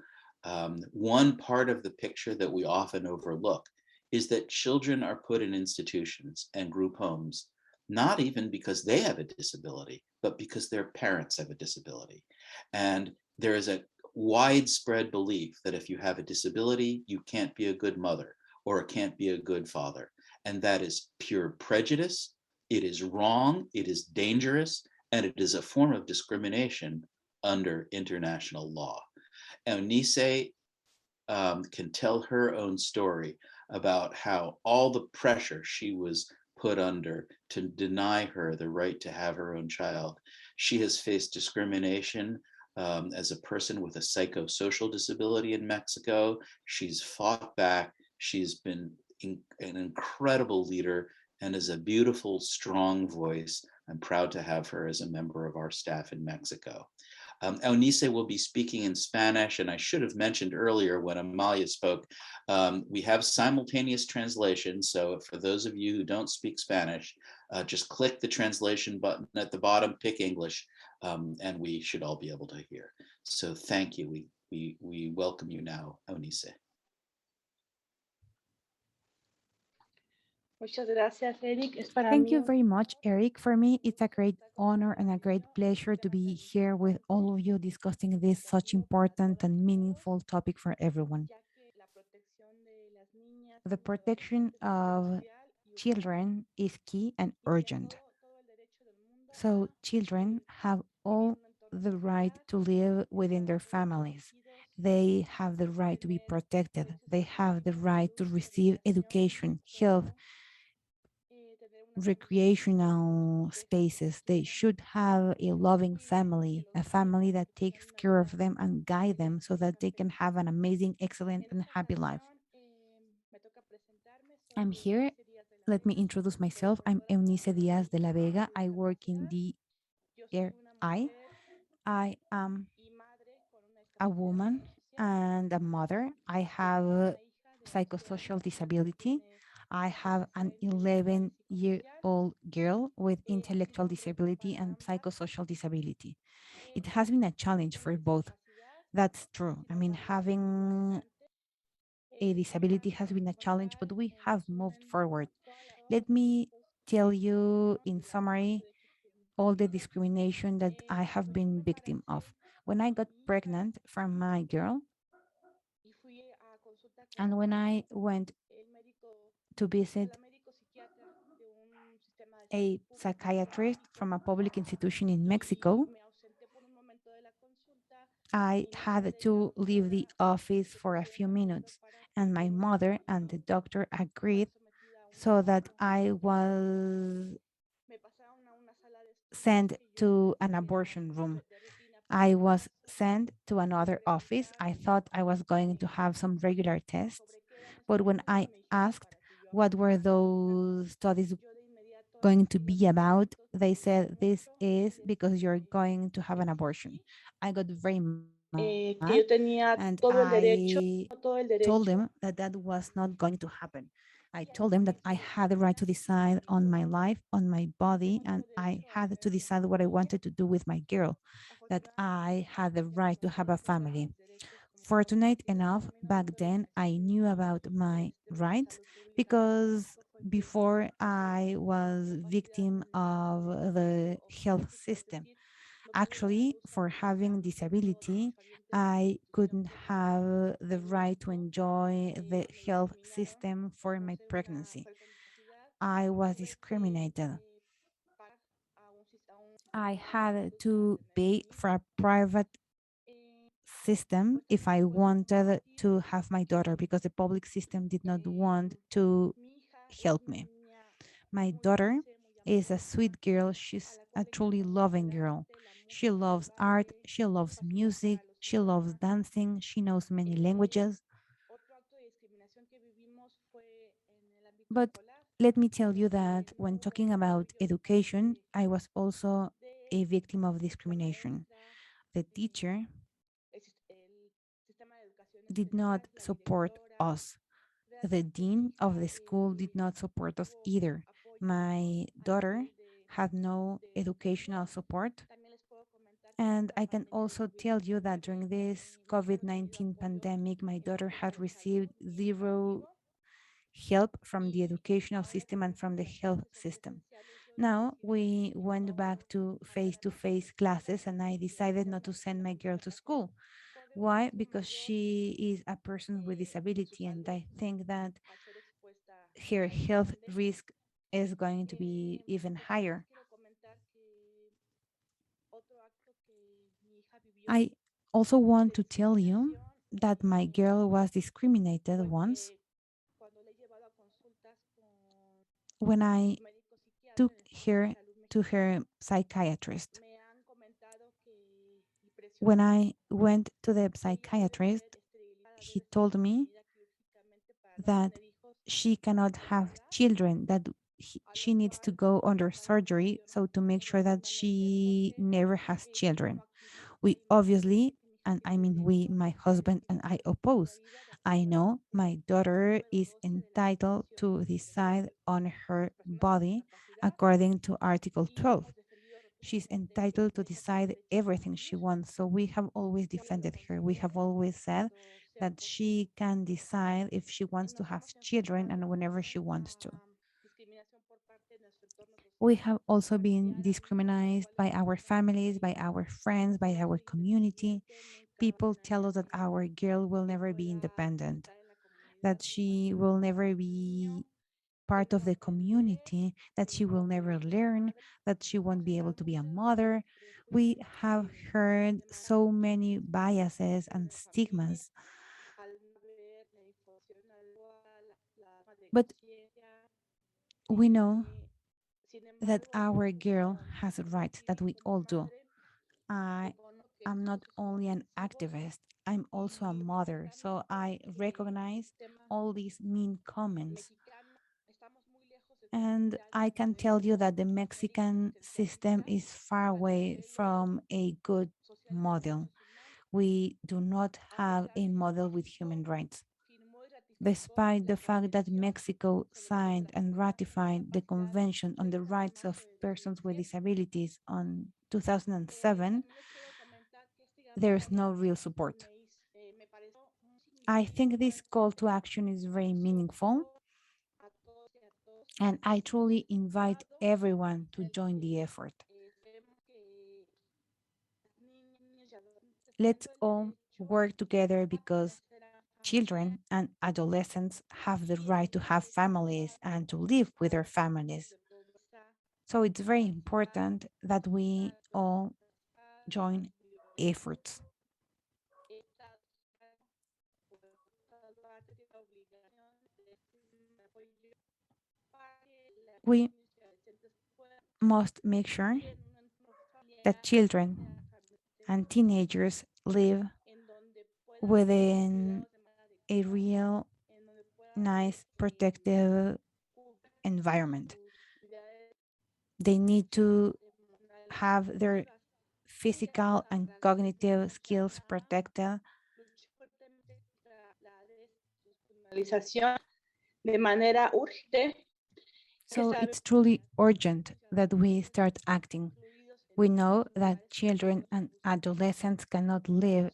One part of the picture that we often overlook is that children are put in institutions and group homes, not even because they have a disability, but because their parents have a disability. And there is a widespread belief that if you have a disability, you can't be a good mother or can't be a good father. And that is pure prejudice. It is wrong, it is dangerous, and it is a form of discrimination under international law. Onisei can tell her own story about how all the pressure she was put under to deny her the right to have her own child. She has faced discrimination as a person with a psychosocial disability in Mexico. She's fought back. She's been an incredible leader and is a beautiful, strong voice. I'm proud to have her as a member of our staff in Mexico. Onisei will be speaking in Spanish, and I should have mentioned earlier when Amalia spoke, we have simultaneous translation. So for those of you who don't speak Spanish, just click the translation button at the bottom, pick English, and we should all be able to hear. So thank you. We welcome you now, Onisei. Thank you very much, Eric. For me, it's a great honor and a great pleasure to be here with all of you discussing this such important and meaningful topic for everyone. The protection of children is key and urgent. So children have all the right to live within their families. They have the right to be protected. They have the right to receive education, health, recreational spaces. They should have a loving family, a family that takes care of them and guide them so that they can have an amazing, excellent, and happy life. I'm here. Let me introduce myself. I'm Eunice Diaz de la Vega. I work in the I. I am a woman and a mother. I have a psychosocial disability. I have an 11-year-old girl with intellectual disability and psychosocial disability. It has been a challenge for both. That's true. I mean, having a disability has been a challenge, but we have moved forward. Let me tell you in summary all the discrimination that I have been victim of. When I got pregnant from my girl, and when I went to visit a psychiatrist from a public institution in Mexico, I had to leave the office for a few minutes, and my mother and the doctor agreed so that I was sent to an abortion room. I was sent to another office. I thought I was going to have some regular tests, but when I asked what were those studies going to be about, they said this is because you're going to have an abortion. I got very mad que yo tenía and todo el derecho, I todo el told derecho. them that that was not going to happen. I told them that I had the right to decide on my life, on my body, and I had to decide what I wanted to do with my girl, that I had the right to have a family. Fortunate enough, back then I knew about my rights because before I was victim of the health system. Actually, for having disability, I couldn't have the right to enjoy the health system for my pregnancy. I was discriminated. I had to pay for a private system if I wanted to have my daughter because the public system did not want to help me. My daughter is a sweet girl. She's a truly loving girl. She loves art. She loves music. She loves dancing. She knows many languages. But let me tell you that when talking about education, I was also a victim of discrimination. The teacher did not support us. The dean of the school did not support us either. My daughter had no educational support. And I can also tell you that during this COVID-19 pandemic, my daughter had received zero help from the educational system and from the health system. Now we went back to face classes, and I decided not to send my girl to school. Why? Because she is a person with disability, and I think that her health risk is going to be even higher. I also want to tell you that my girl was discriminated once when I took her to her psychiatrist. When I went to the psychiatrist, he told me that she cannot have children, that she needs to go under surgery so to make sure that she never has children. We obviously, and I mean we, my husband and I oppose. I know my daughter is entitled to decide on her body according to Article 12. She's entitled to decide everything she wants. So we have always defended her. We have always said that she can decide if she wants to have children and whenever she wants to. We have also been discriminated by our families, by our friends, by our community. People tell us that our girl will never be independent, that she will never be part of the community, that she will never learn, that she won't be able to be a mother. We have heard so many biases and stigmas, but we know that our girl has rights, that we all do. I am not only an activist, I'm also a mother. So I recognize all these mean comments. And I can tell you that the Mexican system is far away from a good model. We do not have a model with human rights. Despite the fact that Mexico signed and ratified the Convention on the Rights of Persons with Disabilities on 2007, there is no real support. I think this call to action is very meaningful, and I truly invite everyone to join the effort. Let's all work together because children and adolescents have the right to have families and to live with their families. So it's very important that we all join efforts. We must make sure that children and teenagers live within a real, nice, protective environment. They need to have their physical and cognitive skills protected. De manera urgente. So it's truly urgent that we start acting. We know that children and adolescents cannot live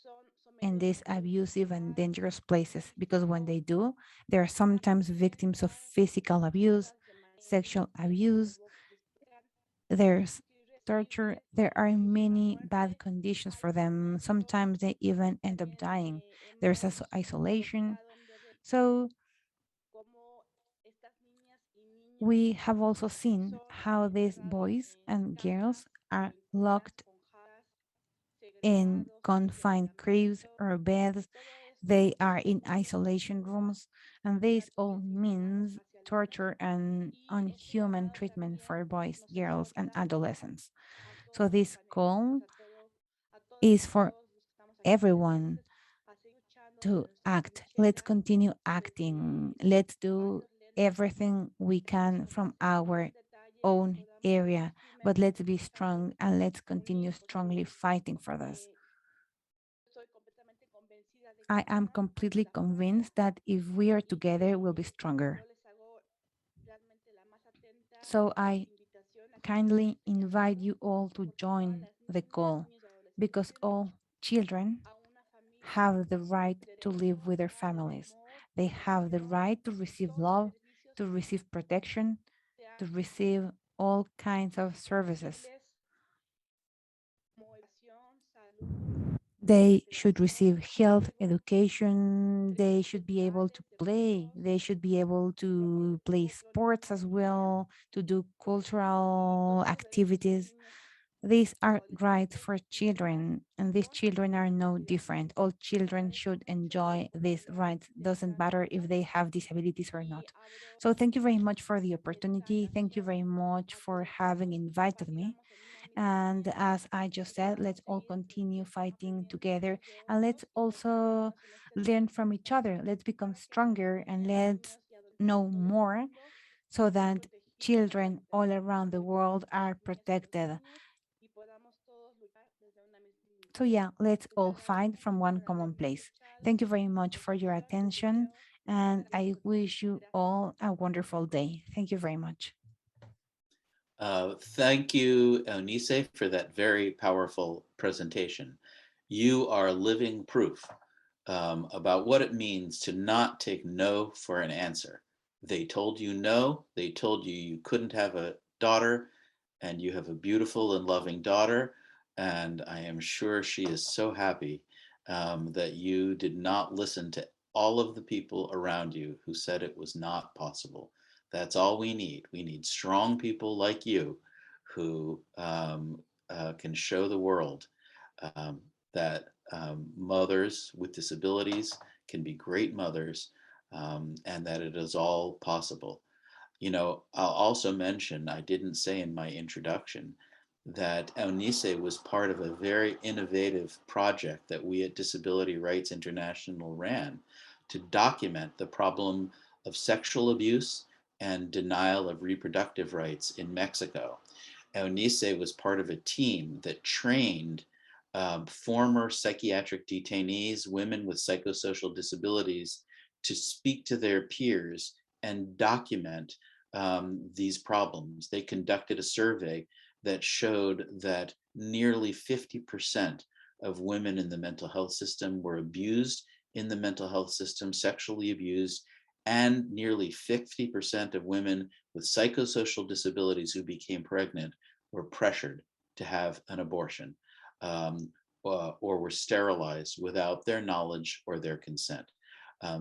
in these abusive and dangerous places because when they do, they are sometimes victims of physical abuse, sexual abuse, there's torture. There are many bad conditions for them. Sometimes they even end up dying. There's also isolation. So we have also seen how these boys and girls are locked in confined cribs or beds. They are in isolation rooms, and this all means torture and unhuman treatment for boys, girls, and adolescents. So this call is for everyone to act. Let's continue acting. Let's do everything we can from our own area, but let's be strong and let's continue strongly fighting for this. I am completely convinced that if we are together, we'll be stronger. So I kindly invite you all to join the call because all children have the right to live with their families. They have the right to receive love, to receive protection, to receive all kinds of services. They should receive health, education, they should be able to play, they should be able to play sports as well, to do cultural activities. These are rights for children, and these children are no different. All children should enjoy these rights. Doesn't matter if they have disabilities or not. So thank you very much for the opportunity. Thank you very much for having invited me. And as I just said, let's all continue fighting together and let's also learn from each other. Let's become stronger and let's know more so that children all around the world are protected. So yeah, let's all fight from one common place. Thank you very much for your attention, and I wish you all a wonderful day. Thank you very much. Thank you, Onisei, for that very powerful presentation. You are living proof about what it means to not take no for an answer. They told you no, they told you you couldn't have a daughter, and you have a beautiful and loving daughter. And I am sure she is so happy that you did not listen to all of the people around you who said it was not possible. That's all we need. We need strong people like you who can show the world um, that mothers with disabilities can be great mothers and that it is all possible. You know, I'll also mention, I didn't say in my introduction, that Eunice was part of a very innovative project that we at Disability Rights International ran to document the problem of sexual abuse and denial of reproductive rights in Mexico. Onisei was part of a team that trained former psychiatric detainees, women with psychosocial disabilities, to speak to their peers and document these problems. They conducted a survey that showed that nearly 50% of women in the mental health system were abused in the mental health system, sexually abused, and nearly 50% of women with psychosocial disabilities who became pregnant were pressured to have an abortion or were sterilized without their knowledge or their consent.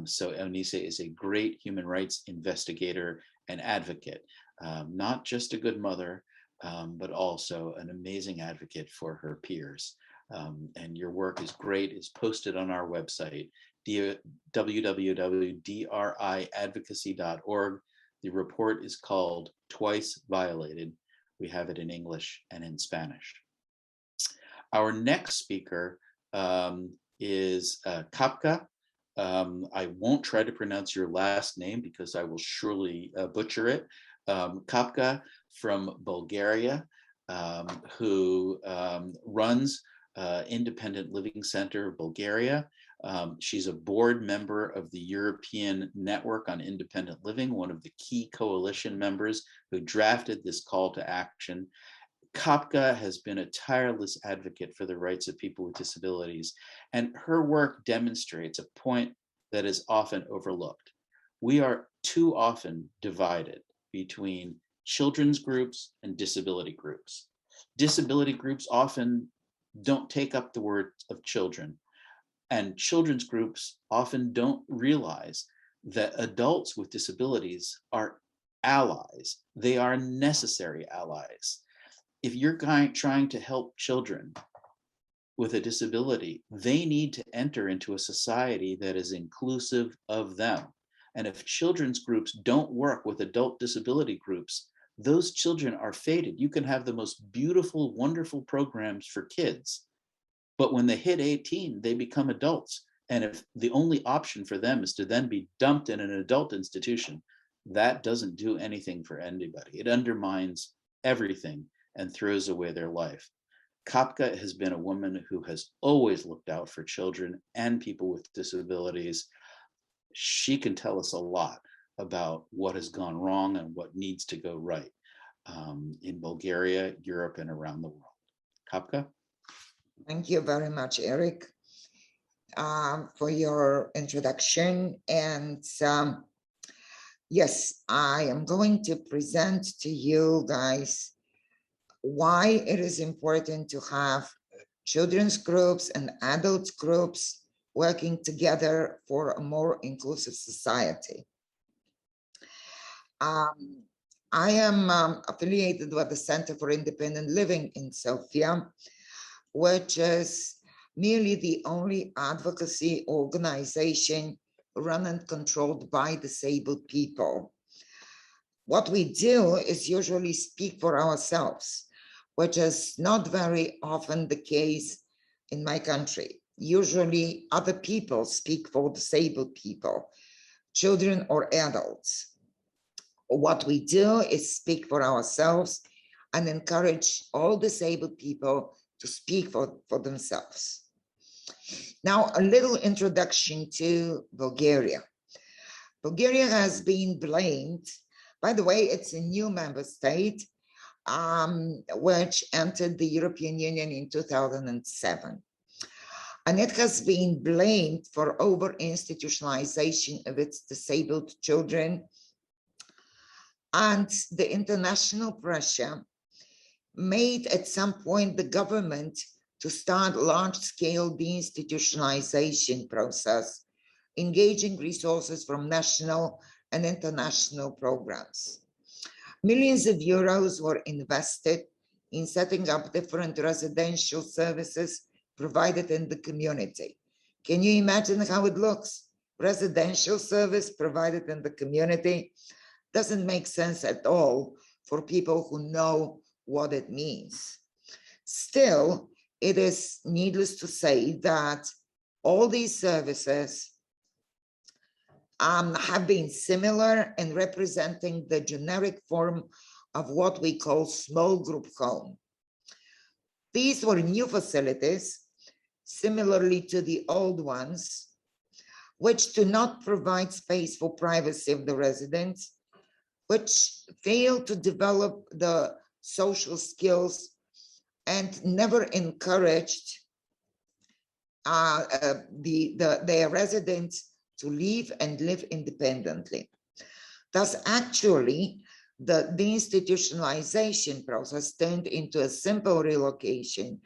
So Onisei is a great human rights investigator and advocate, not just a good mother, but also an amazing advocate for her peers. And your work is great. It's posted on our website, www.driadvocacy.org. The report is called Twice Violated. We have it in English and in Spanish. Our next speaker is Kapka. I won't try to pronounce your last name because I will surely butcher it. Kapka from Bulgaria, who runs Independent Living Center Bulgaria. She's a board member of the European Network on Independent Living, one of the key coalition members who drafted this call to action. Kapka has been a tireless advocate for the rights of people with disabilities, and her work demonstrates a point that is often overlooked. We are too often divided between children's groups and disability groups. Disability groups often don't take up the word of children, and children's groups often don't realize that adults with disabilities are allies. They are necessary allies. If you're trying to help children with a disability, they need to enter into a society that is inclusive of them. And if children's groups don't work with adult disability groups, those children are fated. You can have the most beautiful, wonderful programs for kids, but when they hit 18, they become adults. And if the only option for them is to then be dumped in an adult institution, that doesn't do anything for anybody. It undermines everything and throws away their life. Kapka has been a woman who has always looked out for children and people with disabilities. She can tell us a lot about what has gone wrong and what needs to go right in Bulgaria, Europe, and around the world. Kapka? Thank you very much, Eric, for your introduction. And yes, I am going to present to you guys why it is important to have children's groups and adult groups working together for a more inclusive society. I am affiliated with the Center for Independent Living in Sofia, which is merely the only advocacy organization run and controlled by disabled people. What we do is usually speak for ourselves, which is not very often the case in my country. Usually other people speak for disabled people, children or adults. What we do is speak for ourselves and encourage all disabled people to speak for themselves. Now, a little introduction to Bulgaria. Bulgaria has been blamed, by the way, it's a new member state, which entered the European Union in 2007. And it has been blamed for over-institutionalization of its disabled children. And the international pressure made at some point the government to start large-scale deinstitutionalization process, engaging resources from national and international programs. Millions of euros were invested in setting up different residential services provided in the community. Can you imagine how it looks? Residential service provided in the community doesn't make sense at all for people who know what it means. Still, it is needless to say that all these services have been similar in representing the generic form of what we call small group home. These were new facilities, similarly to the old ones, which do not provide space for privacy of the residents, which fail to develop the social skills and never encouraged their residents to live and live independently. Thus, actually, the deinstitutionalization process turned into a simple relocation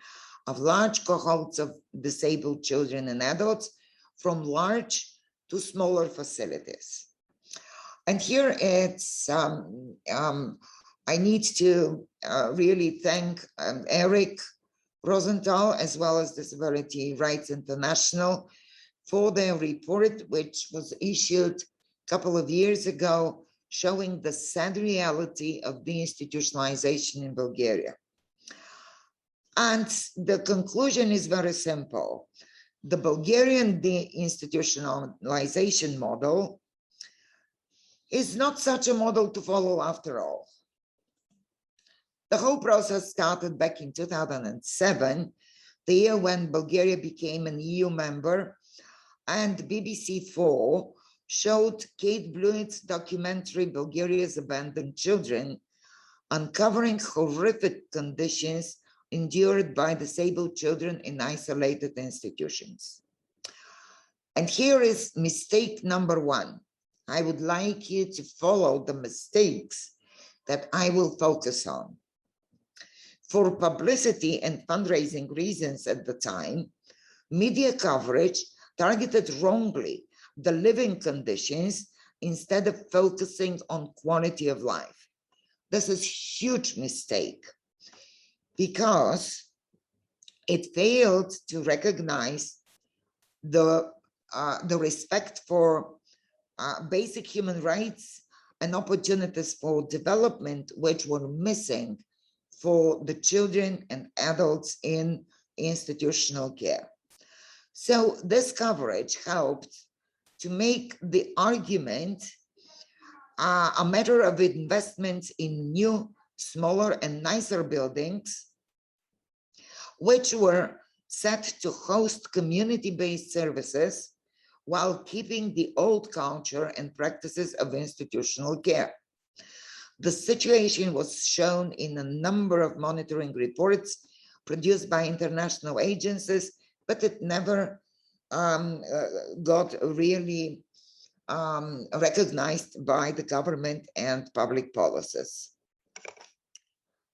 of large cohorts of disabled children and adults from large to smaller facilities. And here it's, I need to really thank Eric Rosenthal, as well as Disability Rights International, for their report, which was issued a couple of years ago, showing the sad reality of deinstitutionalization in Bulgaria. And the conclusion is very simple. The Bulgarian deinstitutionalization model is not such a model to follow after all. The whole process started back in 2007, the year when Bulgaria became an EU member, and BBC4 showed Kate Bluett's documentary, Bulgaria's Abandoned Children, uncovering horrific conditions endured by disabled children in isolated institutions. And here is mistake number one. I would like you to follow the mistakes that I will focus on. For publicity and fundraising reasons at the time, media coverage targeted wrongly the living conditions instead of focusing on quality of life. This is a huge mistake because it failed to recognize the respect for basic human rights and opportunities for development, which were missing for the children and adults in institutional care. So this coverage helped to make the argument a matter of investments in new, smaller and nicer buildings, which were set to host community-based services while keeping the old culture and practices of institutional care. The situation was shown in a number of monitoring reports produced by international agencies, but it never got really recognized by the government and public policies.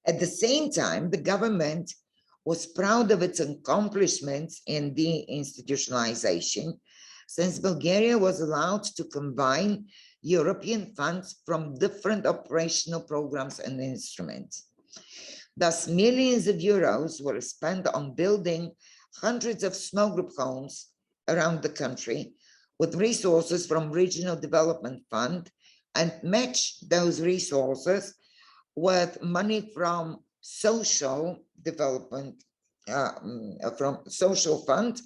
At the same time, the government was proud of its accomplishments in deinstitutionalization, since Bulgaria was allowed to combine European funds from different operational programs and instruments. Thus, millions of euros were spent on building hundreds of small group homes around the country with resources from Regional Development Fund, and matched those resources with money from social development, from social fund,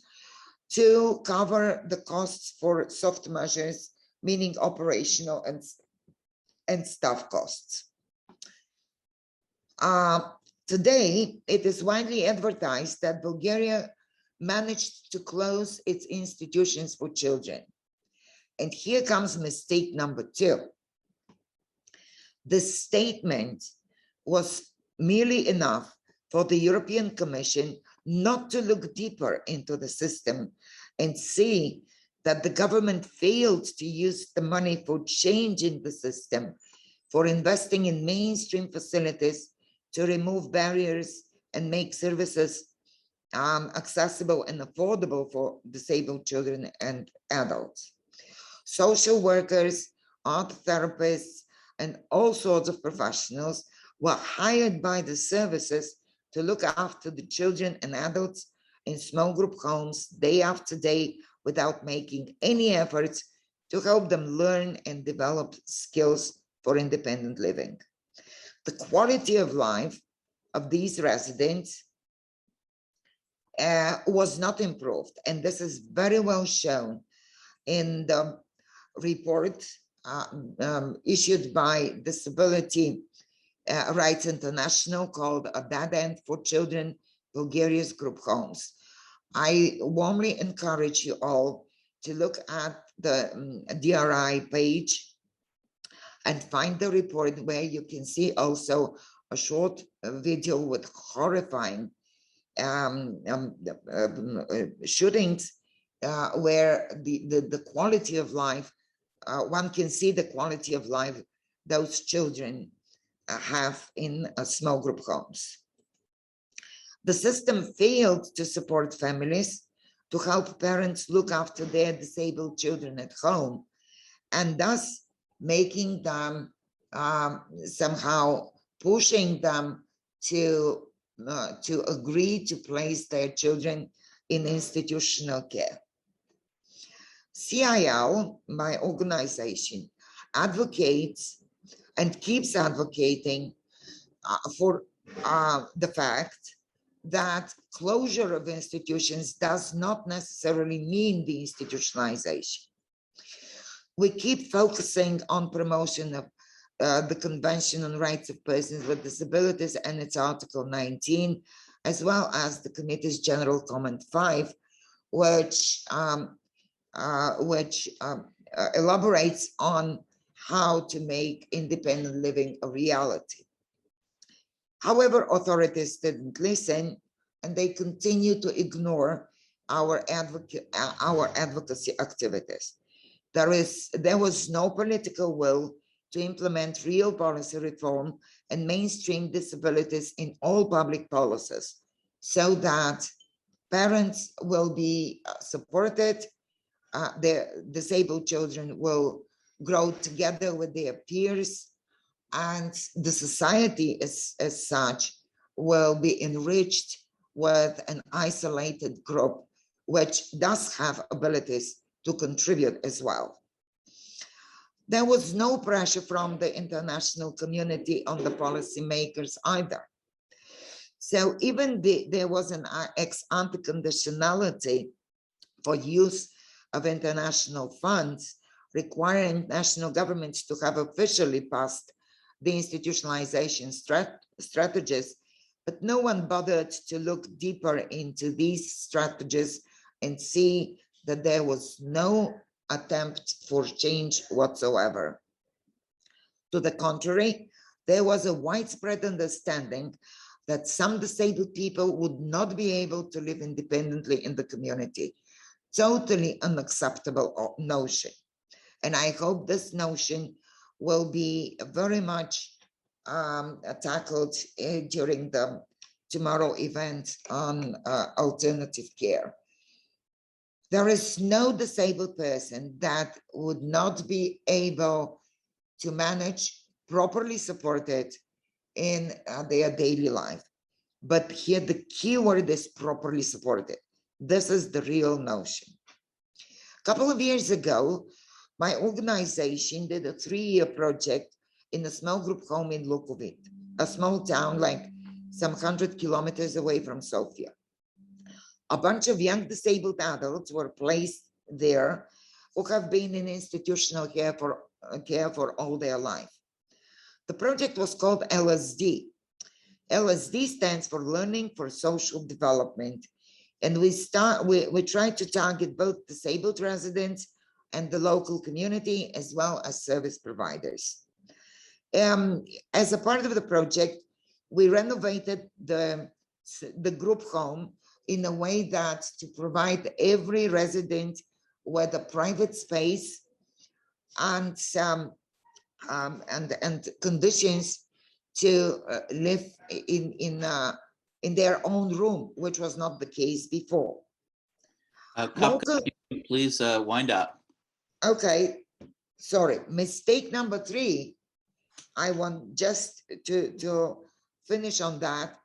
to cover the costs for soft measures, meaning operational and staff costs. Today, it is widely advertised that Bulgaria managed to close its institutions for children. And here comes mistake number two. This statement was merely enough for the European Commission not to look deeper into the system and see that the government failed to use the money for changing the system, for investing in mainstream facilities to remove barriers and make services accessible and affordable for disabled children and adults. Social workers, art therapists, and all sorts of professionals were hired by the services to look after the children and adults in small group homes day after day without making any efforts to help them learn and develop skills for independent living. The quality of life of these residents was not improved, and this is very well shown in the report issued by Disability Rights International called A Dead End for Children, Bulgaria's Group Homes. I warmly encourage you all to look at the DRI page and find the report, where you can see also a short video with horrifying shootings where the quality of life, one can see the quality of life those children have in small group homes. The system failed to support families, to help parents look after their disabled children at home, and thus making them somehow pushing them to agree to place their children in institutional care. CIL, my organization, advocates and keeps advocating for the fact that closure of institutions does not necessarily mean the institutionalization. We keep focusing on promotion of the Convention on Rights of Persons with Disabilities and its Article 19, as well as the Committee's General Comment 5, which elaborates on how to make independent living a reality. However, authorities didn't listen, and they continue to ignore our advocacy activities. There was no political will to implement real policy reform and mainstream disabilities in all public policies, so that parents will be supported, their disabled children will grow together with their peers, and the society as such will be enriched with an isolated group which does have abilities to contribute as well. There was no pressure from the international community on the policymakers either. So even there was an ex-ante conditionality for use of international funds, requiring national governments to have officially passed the institutionalization strategies, but no one bothered to look deeper into these strategies and see that there was no attempt for change whatsoever. To the contrary, there was a widespread understanding that some disabled people would not be able to live independently in the community. Totally unacceptable notion. And I hope this notion will be very much tackled during the tomorrow event on alternative care. There is no disabled person that would not be able to manage, properly supported in their daily life. But here the key word is properly supported. This is the real notion. A couple of years ago, my organization did a 3-year project in a small group home in Lukovic, a small town like some 100 kilometers away from Sofia. A bunch of young disabled adults were placed there who have been in institutional care for all their life. The project was called LSD. LSD stands for Learning for Social Development. And we try to target both disabled residents and the local community, as well as service providers. As a part of the project, we renovated the group home in a way that to provide every resident with a private space and conditions to live in their own room, which was not the case before. Please wind up. Okay, sorry. Mistake number 3, I want just to finish on that,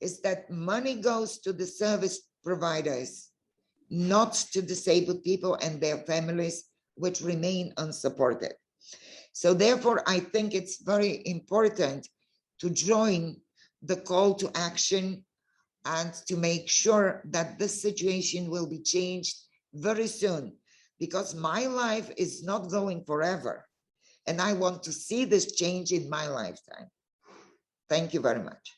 is that money goes to the service providers, not to disabled people and their families, which remain unsupported. So therefore, I think it's very important to join the call to action and to make sure that this situation will be changed very soon, because my life is not going forever. And I want to see this change in my lifetime. Thank you very much.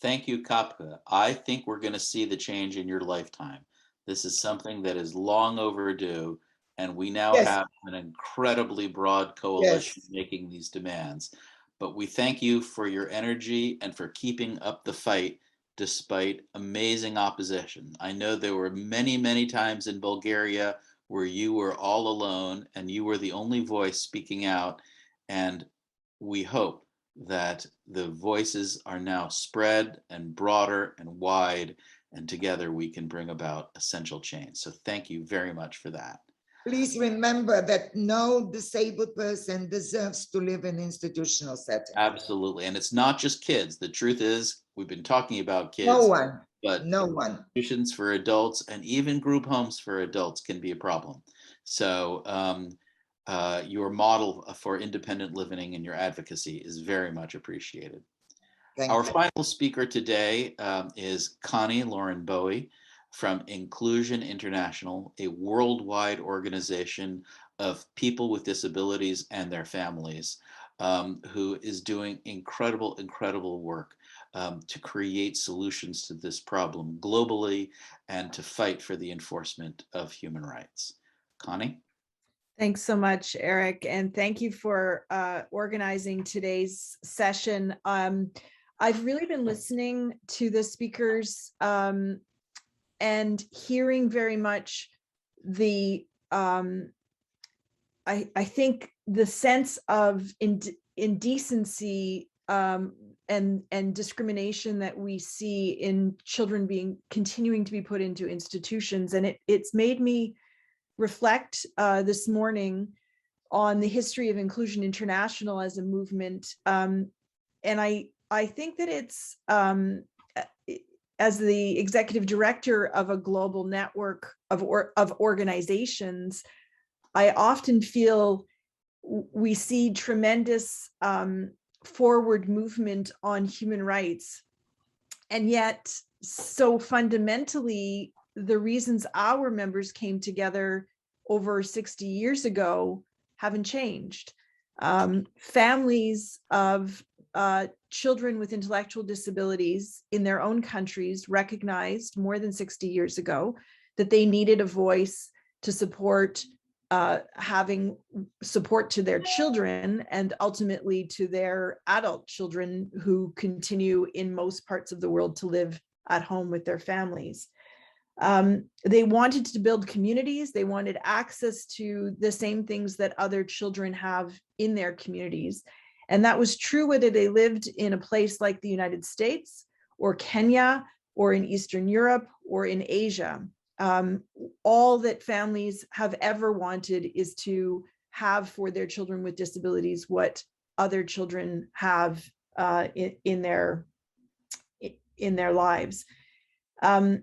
Thank you, Kapka. I think we're going to see the change in your lifetime. This is something that is long overdue, and we now Yes. have an incredibly broad coalition making these demands. But we thank you for your energy and for keeping up the fight despite amazing opposition. I know there were many, many times in Bulgaria where you were all alone and you were the only voice speaking out, and we hope that the voices are now spread and broader and wide, and together we can bring about essential change. So thank you very much for that. Please remember that no disabled person deserves to live in institutional setting. Absolutely. And it's not just kids. The truth is, we've been talking about kids. No one. But no one. Institutions for adults and even group homes for adults can be a problem. So your model for independent living and your advocacy is very much appreciated. Our final speaker today is Connie Lauren Bowie from Inclusion International, a worldwide organization of people with disabilities and their families, who is doing incredible work to create solutions to this problem globally and to fight for the enforcement of human rights. Connie? Thanks so much, Eric, and thank you for organizing today's session. I've really been listening to the speakers and hearing very much the, I think the sense of indecency and discrimination that we see in children continuing to be put into institutions. And it's made me reflect this morning on the history of Inclusion International as a movement. And I think that it's, as the executive director of a global network of organizations, I often feel we see tremendous forward movement on human rights. And yet, so fundamentally, the reasons our members came together over 60 years ago haven't changed. Families of children with intellectual disabilities in their own countries recognized more than 60 years ago that they needed a voice to support having support to their children and ultimately to their adult children who continue in most parts of the world to live at home with their families. They wanted to build communities. They wanted access to the same things that other children have in their communities. And that was true whether they lived in a place like the United States or Kenya or in Eastern Europe or in Asia. All that families have ever wanted is to have for their children with disabilities what other children have in their lives. In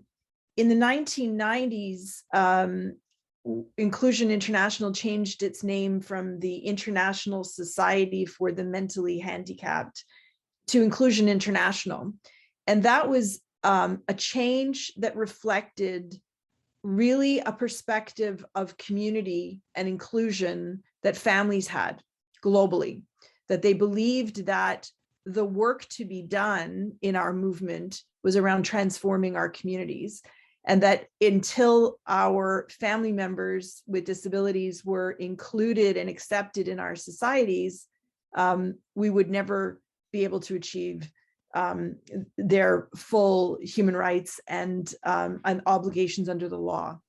the 1990s, Inclusion International changed its name from the International Society for the Mentally Handicapped to Inclusion International. And that was a change that reflected really a perspective of community and inclusion that families had globally, that they believed that the work to be done in our movement was around transforming our communities. And that until our family members with disabilities were included and accepted in our societies, we would never be able to achieve their full human rights and obligations under the law.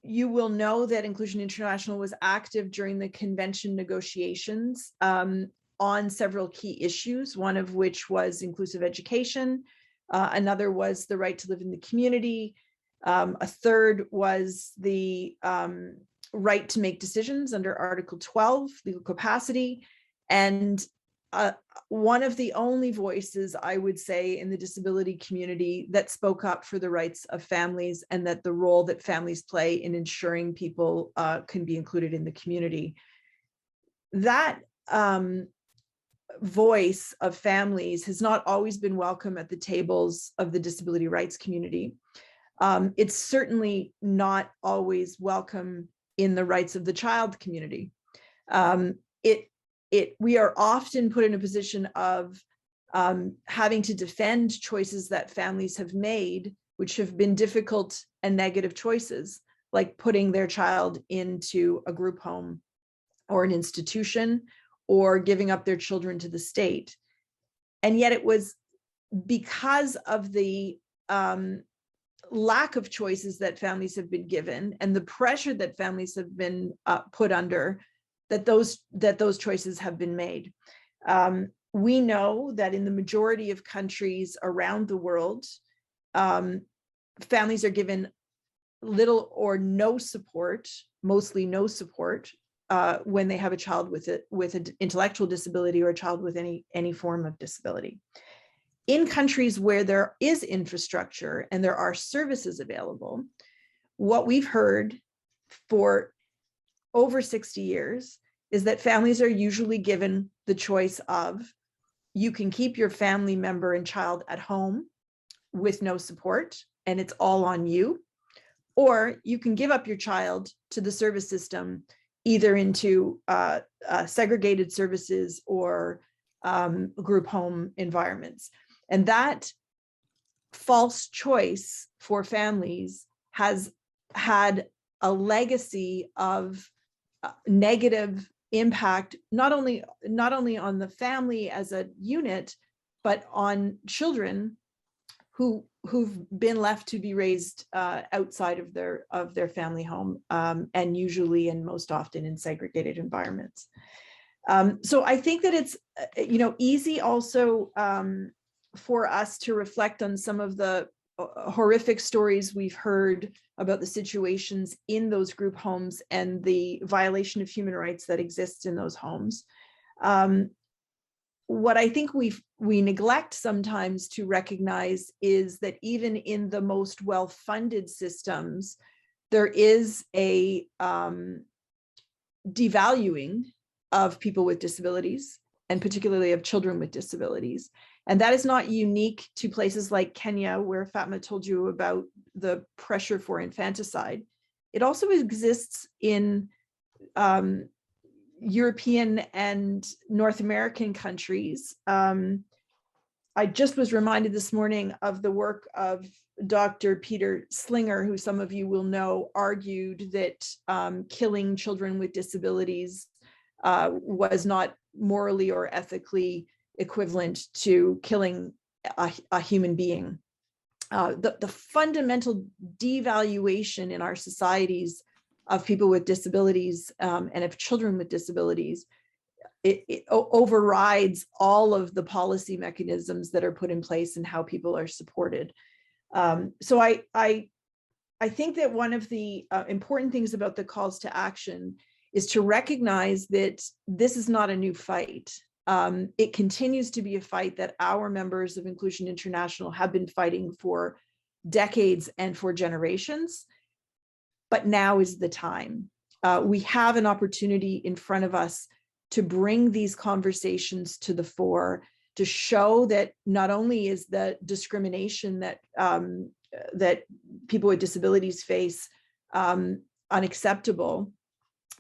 You will know that Inclusion International was active during the convention negotiations on several key issues, one of which was inclusive education. Another was the right to live in the community. A third was the right to make decisions under Article 12, legal capacity. And one of the only voices, I would say, in the disability community that spoke up for the rights of families and that the role that families play in ensuring people can be included in the community. That voice of families has not always been welcome at the tables of the disability rights community. It's certainly not always welcome in the rights of the child community. We are often put in a position of having to defend choices that families have made, which have been difficult and negative choices, like putting their child into a group home or an institution, or giving up their children to the state. And yet it was because of the lack of choices that families have been given and the pressure that families have been put under, that those choices have been made. We know that in the majority of countries around the world, families are given little or no support, mostly no support, when they have a child with an intellectual disability or a child with any form of disability. In countries where there is infrastructure and there are services available, what we've heard for over 60 years is that families are usually given the choice of, you can keep your family member and child at home with no support and it's all on you, or you can give up your child to the service system, either into segregated services or group home environments. And that false choice for families has had a legacy of negative impact, not only on the family as a unit, but on children who've been left to be raised outside of their family home, and usually and most often in segregated environments. So I think that it's easy also for us to reflect on some of the horrific stories we've heard about the situations in those group homes and the violation of human rights that exists in those homes. What I think we neglect sometimes to recognize is that even in the most well-funded systems, there is a devaluing of people with disabilities, and particularly of children with disabilities. And that is not unique to places like Kenya, where Fatma told you about the pressure for infanticide. It also exists in European and North American countries. I just was reminded this morning of the work of Dr. Peter Slinger, who some of you will know, argued that killing children with disabilities was not morally or ethically equivalent to killing a human being. The fundamental devaluation in our societies of people with disabilities and of children with disabilities, it overrides all of the policy mechanisms that are put in place and how people are supported. So I think that one of the important things about the calls to action is to recognize that this is not a new fight. It continues to be a fight that our members of Inclusion International have been fighting for decades and for generations, but now is the time. We have an opportunity in front of us to bring these conversations to the fore, to show that not only is the discrimination that that people with disabilities face unacceptable,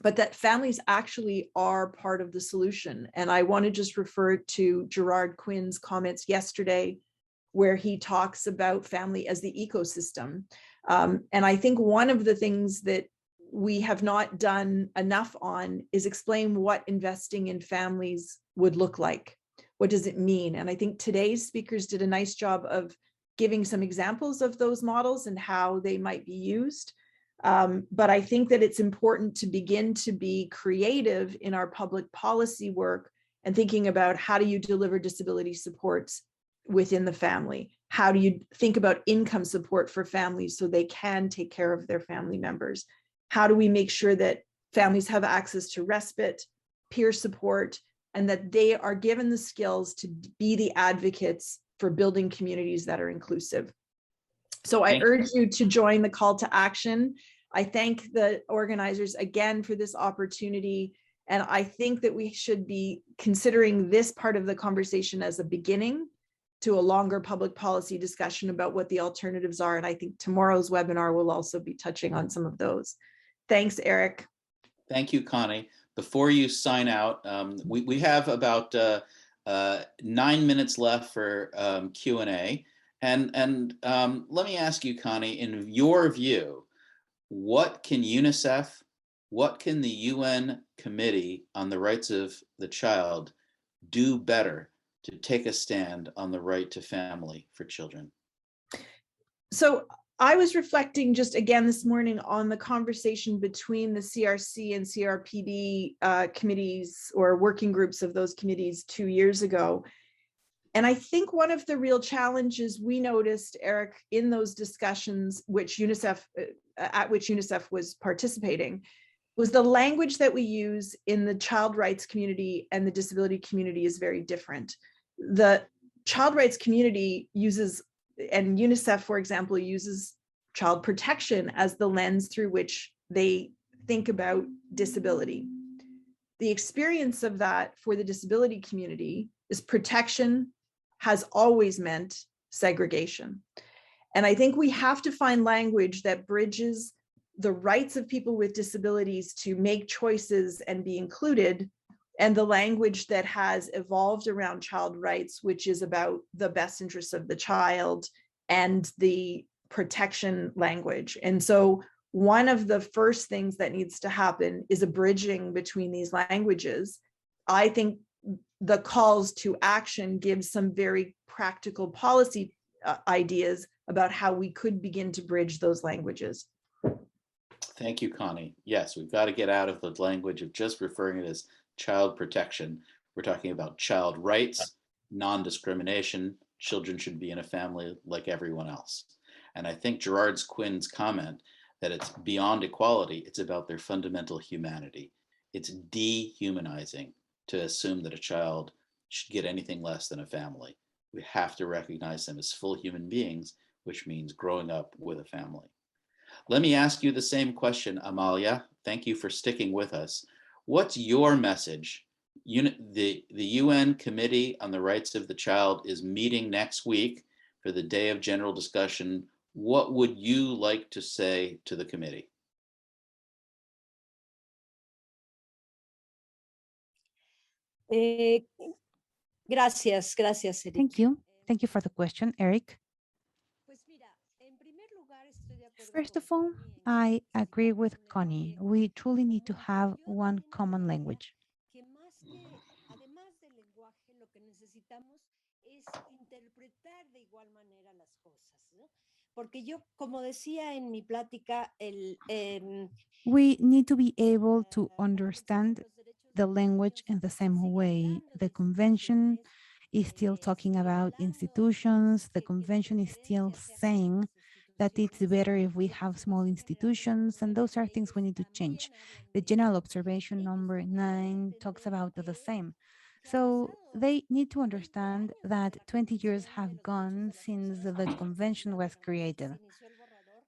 but that families actually are part of the solution. And I want to just refer to Gerard Quinn's comments yesterday, where he talks about family as the ecosystem. And I think one of the things that we have not done enough on is explain what investing in families would look like. What does it mean? And I think today's speakers did a nice job of giving some examples of those models and how they might be used. But I think that it's important to begin to be creative in our public policy work and thinking about, how do you deliver disability supports within the family? How do you think about income support for families so they can take care of their family members? How do we make sure that families have access to respite, peer support, and that they are given the skills to be the advocates for building communities that are inclusive? So I urge you to join the call to action. I thank the organizers again for this opportunity. And I think that we should be considering this part of the conversation as a beginning, to a longer public policy discussion about what the alternatives are. And I think tomorrow's webinar will also be touching on some of those. Thanks, Eric. Thank you, Connie. Before you sign out, we have about 9 minutes left for Q&A. And let me ask you, Connie, in your view, what can UNICEF, what can the UN Committee on the Rights of the Child do better to take a stand on the right to family for children? So I was reflecting just again this morning on the conversation between the CRC and CRPD committees or working groups of those committees 2 years ago. And I think one of the real challenges we noticed, Eric, in those discussions, which UNICEF, at which UNICEF was participating, was the language that we use in the child rights community and the disability community is very different. The child rights community uses, and UNICEF, for example, uses child protection as the lens through which they think about disability. The experience of that for the disability community is protection has always meant segregation. And I think we have to find language that bridges the rights of people with disabilities to make choices and be included, and the language that has evolved around child rights, which is about the best interests of the child and the protection language. And so one of the first things that needs to happen is a bridging between these languages. I think the calls to action give some very practical policy ideas about how we could begin to bridge those languages. Thank you, Connie. Yes, we've got to get out of the language of just referring to it as child protection. We're talking about child rights, non-discrimination. Children should be in a family like everyone else. And I think Gerard Quinn's comment that it's beyond equality, it's about their fundamental humanity. It's dehumanizing to assume that a child should get anything less than a family. We have to recognize them as full human beings, which means growing up with a family. Let me ask you the same question, Amalia. Thank you for sticking with us. What's your message? The UN Committee on the Rights of the Child is meeting next week for the day of general discussion. What would you like to say to the committee? Gracias, Eric. Thank you. Thank you for the question, Eric. First of all, I agree with Connie. We truly need to have one common language. We need to be able to understand the language in the same way. The convention is still talking about institutions. The convention is still saying that it's better if we have small institutions, and those are things we need to change. The general observation number 9 talks about the same. So they need to understand that 20 years have gone since the convention was created.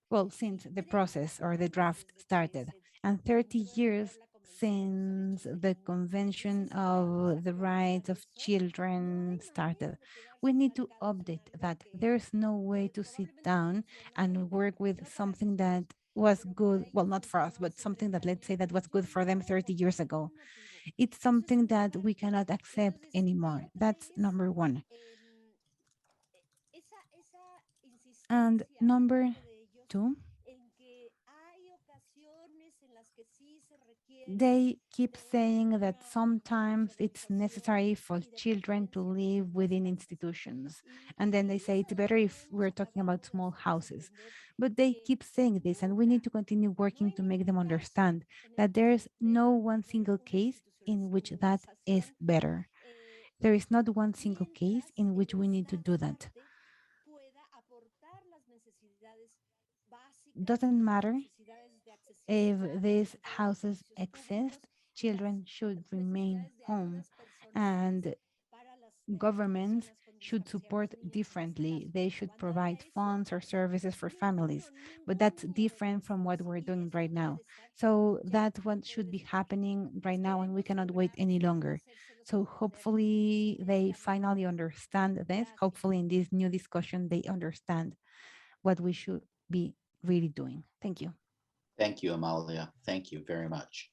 Well, since the process or the draft started, and 30 years since the Convention of the Rights of Children started. We need to update that. There's no way to sit down and work with something that was good, well, not for us, but something that, let's say, that was good for them 30 years ago. It's something that we cannot accept anymore. That's number one. And number two, they keep saying that sometimes it's necessary for children to live within institutions. And then they say it's better if we're talking about small houses. But they keep saying this, and we need to continue working to make them understand that there's no one single case in which that is better. There is not one single case in which we need to do that. Doesn't matter if these houses exist, children should remain home, and governments should support differently. They should provide funds or services for families, but that's different from what we're doing right now. So that's what should be happening right now, and we cannot wait any longer. So hopefully they finally understand this. Hopefully in this new discussion, they understand what we should be really doing. Thank you. Thank you, Amalia. Thank you very much.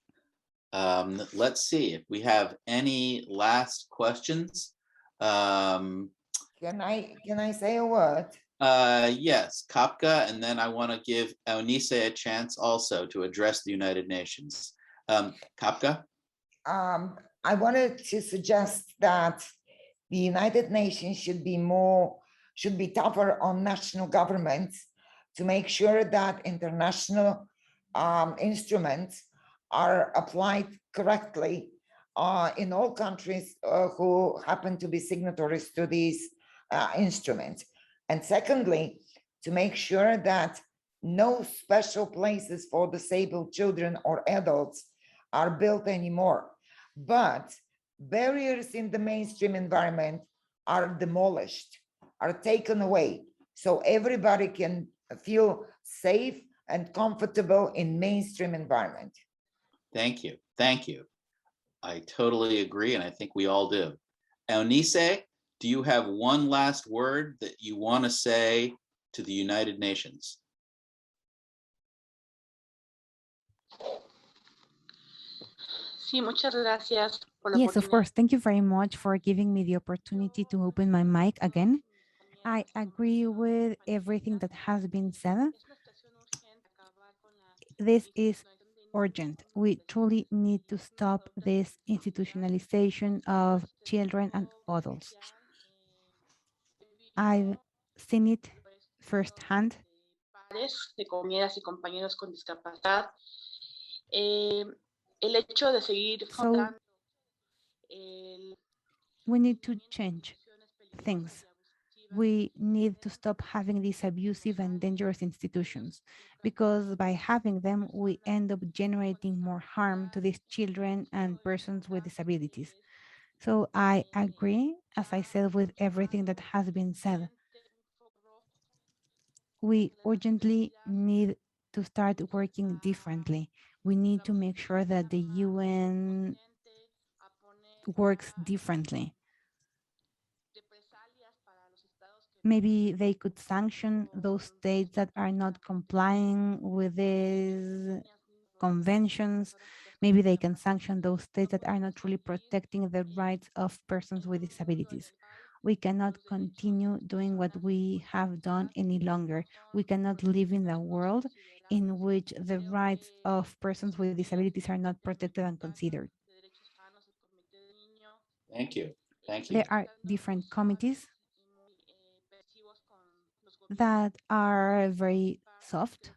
Let's see if we have any last questions. Can I say a word? Yes, Kapka, and then I want to give Onisei a chance also to address the United Nations. Kapka? I wanted to suggest that the United Nations should be tougher on national governments to make sure that international instruments are applied correctly in all countries who happen to be signatories to these instruments. And secondly, to make sure that no special places for disabled children or adults are built anymore. But barriers in the mainstream environment are demolished, are taken away, so everybody can feel safe and comfortable in mainstream environment. Thank you. Thank you. I totally agree, and I think we all do. Onisei, do you have one last word that you want to say to the United Nations? Sí, muchas gracias por la Yes, of oportunidad. course. Thank you very much for giving me the opportunity to open my mic again. I agree with everything that has been said. This is urgent. We truly need to stop this institutionalization of children and adults. I've seen it firsthand. De compañeras y compañeros con discapacidad. El hecho de seguir So we need to change things. We need to stop having these abusive and dangerous institutions, because by having them, we end up generating more harm to these children and persons with disabilities. So I agree, as I said, with everything that has been said. We urgently need to start working differently. We need to make sure that the UN works differently. Maybe they could sanction those states that are not complying with these conventions. Maybe they can sanction those states that are not truly protecting the rights of persons with disabilities. We cannot continue doing what we have done any longer. We cannot live in a world in which the rights of persons with disabilities are not protected and considered. Thank you. Thank you. There are different committees that are very soft.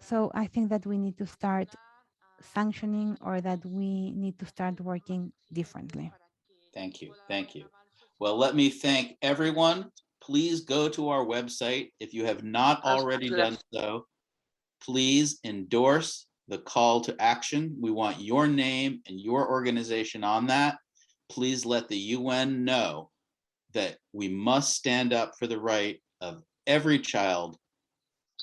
So I think that we need to start sanctioning, or that we need to start working differently. Thank you. Thank you. Well, let me thank everyone. Please go to our website. If you have not already done so, please endorse the call to action. We want your name and your organization on that. Please let the UN know that we must stand up for the right of every child,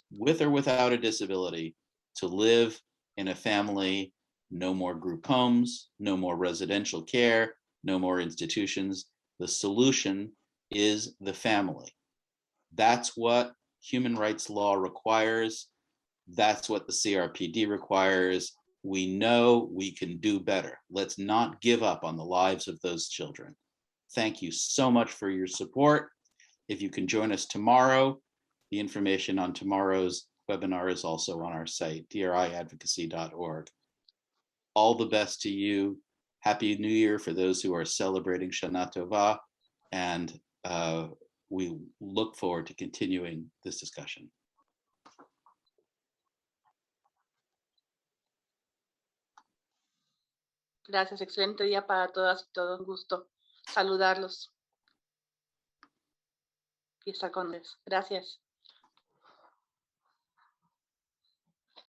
with or without a disability, to live in a family. No more group homes, no more residential care, no more institutions. The solution is the family. That's what human rights law requires. That's what the CRPD requires. We know we can do better. Let's not give up on the lives of those children. Thank you so much for your support. If you can join us tomorrow, the information on tomorrow's webinar is also on our site, driadvocacy.org. All the best to you. Happy New Year for those who are celebrating Shana Tova, and we look forward to continuing this discussion. Gracias, excelente día para todas y todos. Un gusto saludarlos y estar con ustedes. Gracias.